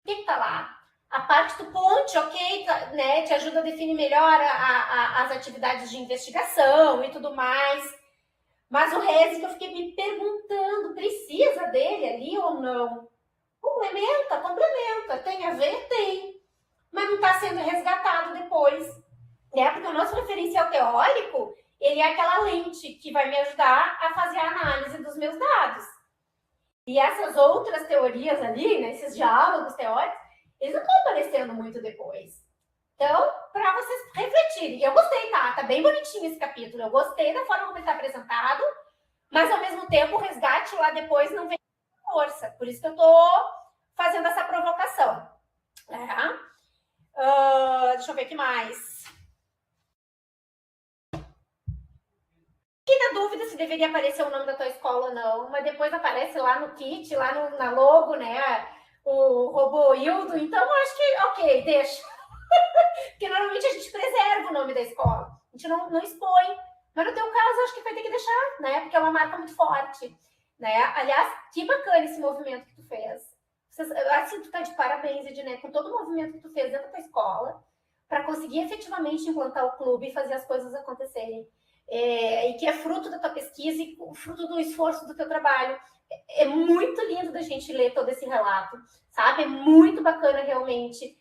Por que tá lá? A parte do ponte, ok, né, te ajuda a definir melhor as atividades de investigação e tudo mais. Mas o Resnick, eu fiquei me perguntando, precisa dele ali ou não? Complementa. Tem a ver? Tem. Mas não está sendo resgatado depois. Né? Porque o nosso referencial teórico, ele é aquela lente que vai me ajudar a fazer a análise dos meus dados. E essas outras teorias ali, né, esses diálogos teóricos, eles não estão aparecendo muito depois. Então, para vocês refletirem. Eu gostei, tá bem bonitinho esse capítulo. Eu gostei da forma como ele está apresentado, mas, ao mesmo tempo, o resgate lá depois não vem com força. Por isso que eu estou fazendo essa provocação. Deixa eu ver o que mais. Fiquei na dúvida se deveria aparecer o nome da tua escola ou não, mas depois aparece lá no kit, lá na logo, né? O robô Hildo. Então, eu acho que, ok, deixa. Porque normalmente a gente preserva o nome da escola. A gente não expõe. Mas no teu caso, acho que vai ter que deixar, né? Porque é uma marca muito forte. Né? Aliás, que bacana esse movimento que tu fez. Assim, tu tá de parabéns, Ednei, com todo o movimento que tu fez dentro da tua escola para conseguir efetivamente implantar o clube e fazer as coisas acontecerem. E que é fruto da tua pesquisa e fruto do esforço do teu trabalho. É muito lindo da gente ler todo esse relato, sabe? É muito bacana, realmente.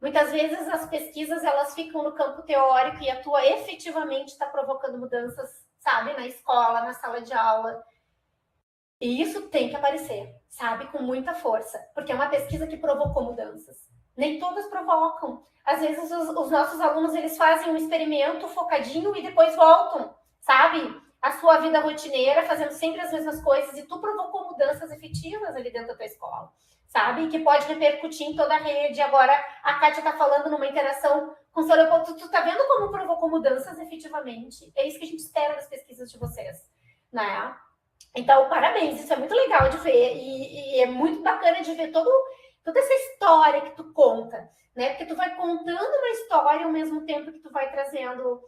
Muitas vezes as pesquisas, elas ficam no campo teórico e a tua efetivamente está provocando mudanças, sabe? Na escola, na sala de aula. E isso tem que aparecer, sabe? Com muita força, porque é uma pesquisa que provocou mudanças. Nem todas provocam. Às vezes os nossos alunos, eles fazem um experimento focadinho e depois voltam, sabe? A sua vida rotineira, fazendo sempre as mesmas coisas, e tu provocou mudanças efetivas ali dentro da tua escola, sabe? Que pode repercutir em toda a rede. Agora, a Kátia tá falando numa interação com o seu Leopoldo, tu tá vendo como provocou mudanças efetivamente? É isso que a gente espera das pesquisas de vocês, né? Então, parabéns, isso é muito legal de ver, e é muito bacana de ver toda essa história que tu conta, né? Porque tu vai contando uma história ao mesmo tempo que tu vai trazendo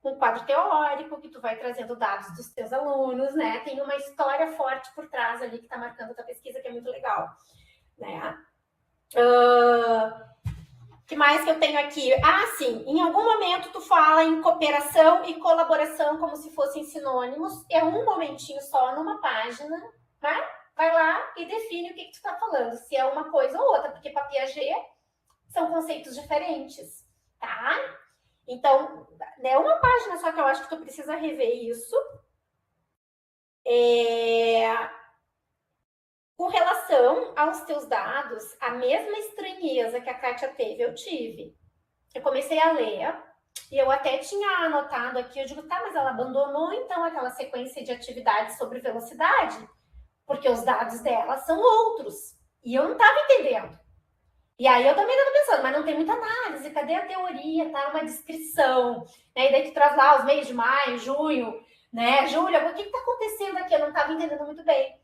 um quadro teórico, que tu vai trazendo dados dos teus alunos, né? Tem uma história forte por trás ali que tá marcando a tua pesquisa, que é muito legal, né? Que mais que eu tenho aqui? Sim, em algum momento tu fala em cooperação e colaboração como se fossem sinônimos. É um momentinho só numa página, né? Vai lá e define o que tu tá falando, se é uma coisa ou outra, porque para Piaget são conceitos diferentes, tá? Então, é uma página só que eu acho que tu precisa rever isso. Com relação aos teus dados, a mesma estranheza que a Kátia teve, eu tive. Eu comecei a ler e eu até tinha anotado aqui, eu digo, tá, mas ela abandonou então aquela sequência de atividades sobre velocidade, porque os dados dela são outros. E eu não estava entendendo. E aí eu também estava pensando, mas não tem muita análise, cadê a teoria? Tá uma descrição, né? E daí tu traz lá os meses de maio, junho, né? Julho, o que está acontecendo aqui? Eu não estava entendendo muito bem.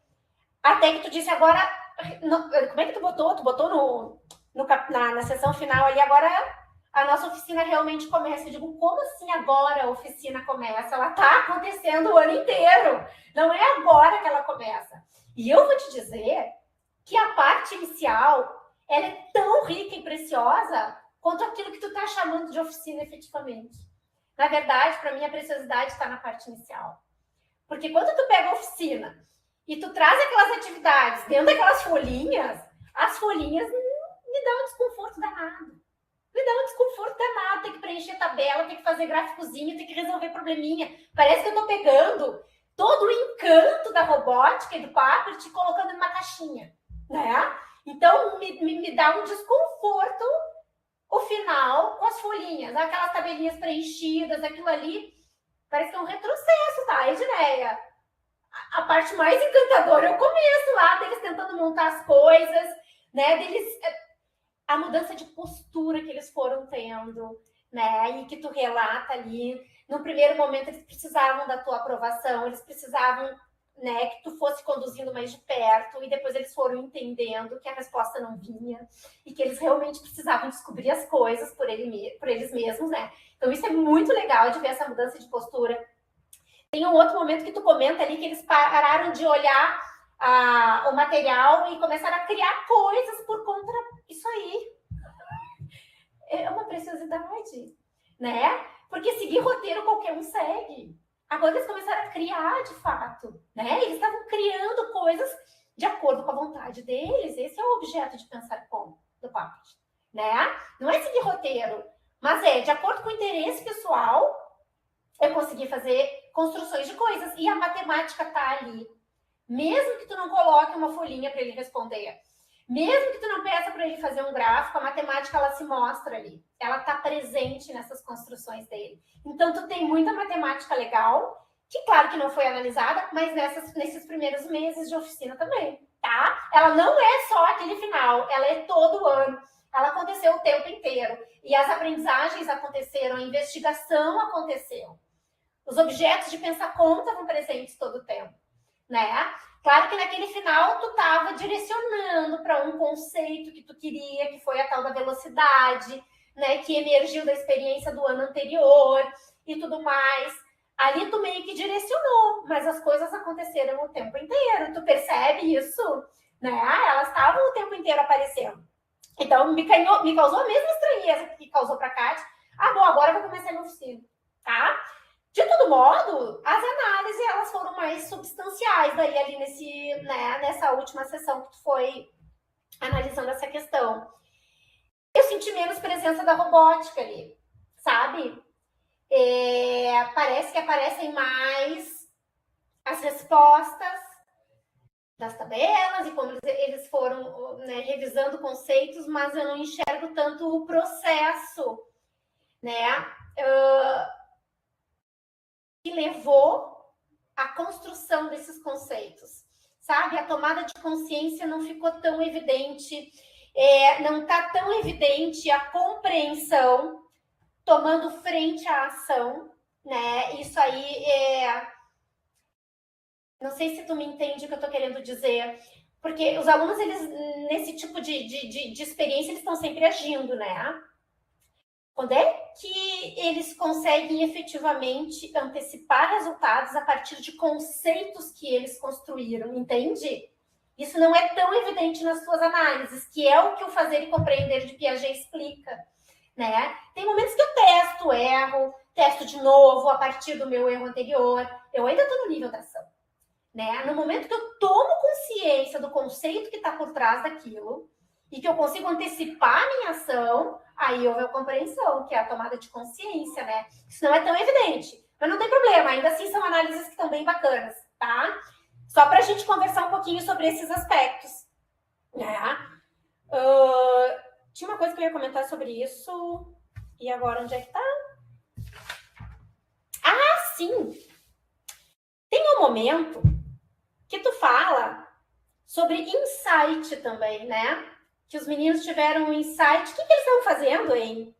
Até que tu disse agora, como é que tu botou? Tu botou na sessão final ali, agora a nossa oficina realmente começa. Eu digo, como assim agora a oficina começa? Ela está acontecendo o ano inteiro. Não é agora que ela começa. E eu vou te dizer que a parte inicial, ela é tão rica e preciosa quanto aquilo que tu está chamando de oficina efetivamente. Na verdade, para mim, a preciosidade está na parte inicial. Porque quando tu pega a oficina e tu traz aquelas atividades dentro daquelas folhinhas, as folhinhas me dão um desconforto danado. Me dá um desconforto danado, tem que preencher tabela, tem que fazer gráficozinho, tem que resolver probleminha. Parece que eu tô pegando todo o encanto da robótica e do Papert e colocando numa caixinha, né? Então, me dá um desconforto o final com as folhinhas, aquelas tabelinhas preenchidas, aquilo ali, parece que é um retrocesso, tá, Edneia? A parte mais encantadora é o começo lá, deles tentando montar as coisas, né, a mudança de postura que eles foram tendo, né, e que tu relata ali. No primeiro momento, eles precisavam da tua aprovação, eles precisavam, né, que tu fosse conduzindo mais de perto, e depois eles foram entendendo que a resposta não vinha, e que eles realmente precisavam descobrir as coisas por eles mesmos, né. Então, isso é muito legal de ver essa mudança de postura. Tem um outro momento que tu comenta ali que eles pararam de olhar o material e começaram a criar coisas por conta disso aí. É uma preciosidade, né? Porque seguir roteiro qualquer um segue. Agora eles começaram a criar de fato, né? Eles estavam criando coisas de acordo com a vontade deles. Esse é o objeto de pensar como do Papert, né? Não é seguir roteiro, mas é de acordo com o interesse pessoal. Eu consegui fazer construções de coisas. E a matemática tá ali. Mesmo que tu não coloque uma folhinha para ele responder, mesmo que tu não peça para ele fazer um gráfico, a matemática, ela se mostra ali. Ela tá presente nessas construções dele. Então, tu tem muita matemática legal, que claro que não foi analisada, mas nesses primeiros meses de oficina também, tá? Ela não é só aquele final, ela é todo ano. Ela aconteceu o tempo inteiro. E as aprendizagens aconteceram, a investigação aconteceu. Os objetos de pensar como estavam presentes todo o tempo, né? Claro que naquele final tu estava direcionando para um conceito que tu queria, que foi a tal da velocidade, né? Que emergiu da experiência do ano anterior e tudo mais. Ali tu meio que direcionou, mas as coisas aconteceram o tempo inteiro. Tu percebe isso? né? Elas estavam o tempo inteiro aparecendo. Então, me causou a mesma estranheza que causou para a Kátia. Bom, agora eu vou começar a minha oficina, tá? De todo modo, as análises, elas foram mais substanciais daí ali nessa última sessão que tu foi analisando essa questão. Eu senti menos presença da robótica ali, sabe? Parece que aparecem mais as respostas das tabelas e como eles foram, né, revisando conceitos, mas eu não enxergo tanto o processo, né, que levou à construção desses conceitos, sabe? A tomada de consciência não ficou tão evidente, não está tão evidente a compreensão tomando frente à ação, né? Isso aí não sei se tu me entende o que eu estou querendo dizer, porque os alunos, eles, nesse tipo de experiência, eles estão sempre agindo, né? Quando é que eles conseguem efetivamente antecipar resultados a partir de conceitos que eles construíram, entende? Isso não é tão evidente nas suas análises, que é o que o Fazer e Compreender de Piaget explica, né? Tem momentos que eu testo, erro, testo de novo a partir do meu erro anterior, eu ainda estou no nível da ação. Né? No momento que eu tomo consciência do conceito que está por trás daquilo e que eu consigo antecipar a minha ação, aí houve a compreensão, que é a tomada de consciência, né? Isso não é tão evidente, mas não tem problema, ainda assim são análises que estão bem bacanas, tá? Só para a gente conversar um pouquinho sobre esses aspectos, né? Tinha uma coisa que eu ia comentar sobre isso, e agora onde é que tá? Sim! Tem um momento que tu fala sobre insight também, né? Que os meninos tiveram um insight. O que eles estavam fazendo, hein?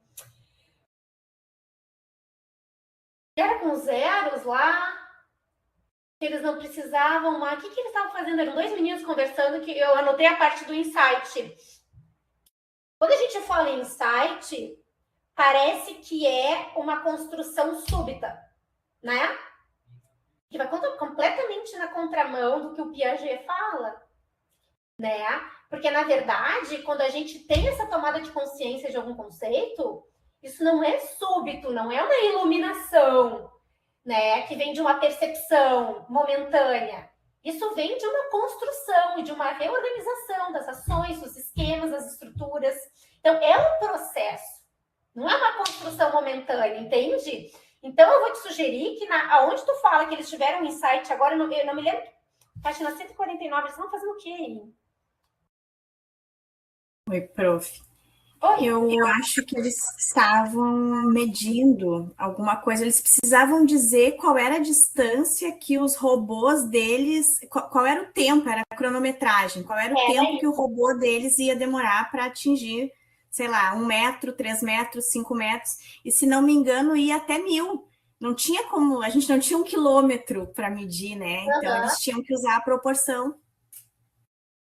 Era com zeros lá, que eles não precisavam mais. O que eles estavam fazendo? Eram 2 meninos conversando, que eu anotei a parte do insight. Quando a gente fala em insight, parece que é uma construção súbita, né? Que vai completamente na contramão do que o Piaget fala, né? Porque, na verdade, quando a gente tem essa tomada de consciência de algum conceito, isso não é súbito, não é uma iluminação, né? Que vem de uma percepção momentânea. Isso vem de uma construção e de uma reorganização das ações, dos esquemas, das estruturas. Então, é um processo, não é uma construção momentânea, entende? Então, eu vou te sugerir que aonde tu fala que eles tiveram um insight agora, eu não me lembro, página 149, eles estão fazendo o quê, hein? Oi, prof. Oi. Eu acho que eles estavam medindo alguma coisa, eles precisavam dizer qual era a distância que os robôs deles, qual era o tempo, era a cronometragem, qual era o tempo que o robô deles ia demorar para atingir, sei lá, 1 metro, 3 metros, 5 metros, e se não me engano, ia até 1000. Não tinha como, a gente não tinha 1 quilômetro para medir, né? Então, eles tinham que usar a proporção.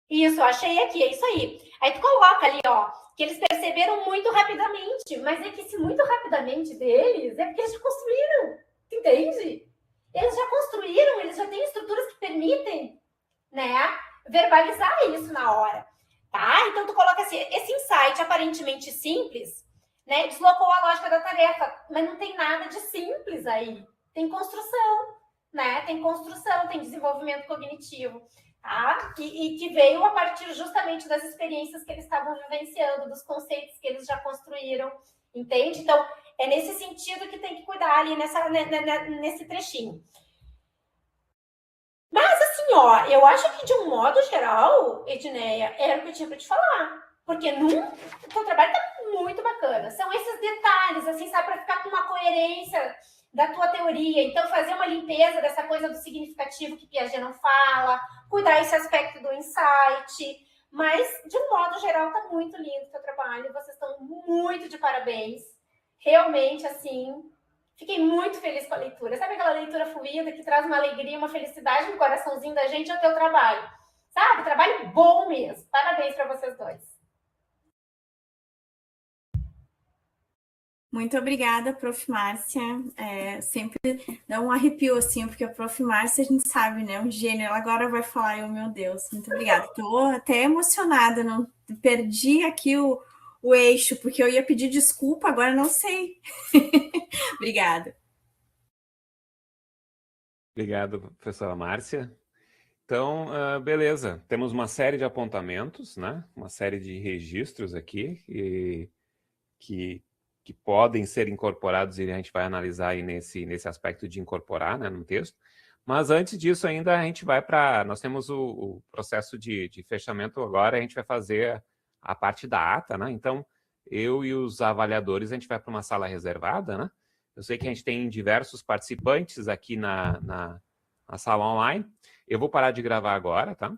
Isso, achei aqui, é isso aí. Aí tu coloca ali, ó, que eles perceberam muito rapidamente, mas é que esse muito rapidamente deles é porque eles já construíram, entende? Eles já construíram, eles já têm estruturas que permitem, né, verbalizar isso na hora. Tá? Então, tu coloca assim, esse insight aparentemente simples, né, deslocou a lógica da tarefa, mas não tem nada de simples aí. Tem construção, né? Tem construção, tem desenvolvimento cognitivo, tá? E que veio a partir justamente das experiências que eles estavam vivenciando, dos conceitos que eles já construíram, entende? Então, é nesse sentido que tem que cuidar ali nesse trechinho. Mas, assim, ó, eu acho que de um modo geral, Edneia, era o que eu tinha para te falar. Porque o teu trabalho tá muito bacana. São esses detalhes, assim, sabe, para ficar com uma coerência da tua teoria. Então, fazer uma limpeza dessa coisa do significativo que Piaget não fala, cuidar esse aspecto do insight. Mas, de um modo geral, tá muito lindo o teu trabalho. Vocês estão muito de parabéns. Realmente, assim, fiquei muito feliz com a leitura. Sabe aquela leitura fluida que traz uma alegria, uma felicidade no coraçãozinho da gente? É o teu trabalho. Sabe? Trabalho bom mesmo. Parabéns para vocês dois. Muito obrigada, Prof. Márcia. Sempre dá um arrepio, assim, porque a Prof. Márcia, a gente sabe, né? Um gênio. Ela agora vai falar, meu Deus, muito obrigada. Estou até emocionada, não perdi aqui o eixo, porque eu ia pedir desculpa, agora não sei. Obrigada. Obrigado, professora Márcia. Então, beleza. Temos uma série de apontamentos, né? Uma série de registros aqui que podem ser incorporados e a gente vai analisar aí nesse aspecto de incorporar, né, no texto. Mas antes disso ainda a gente vai para... Nós temos o processo de fechamento agora, a gente vai fazer a parte da ata, né? Então, eu e os avaliadores, a gente vai para uma sala reservada, né? Eu sei que a gente tem diversos participantes aqui na sala online. Eu vou parar de gravar agora, tá?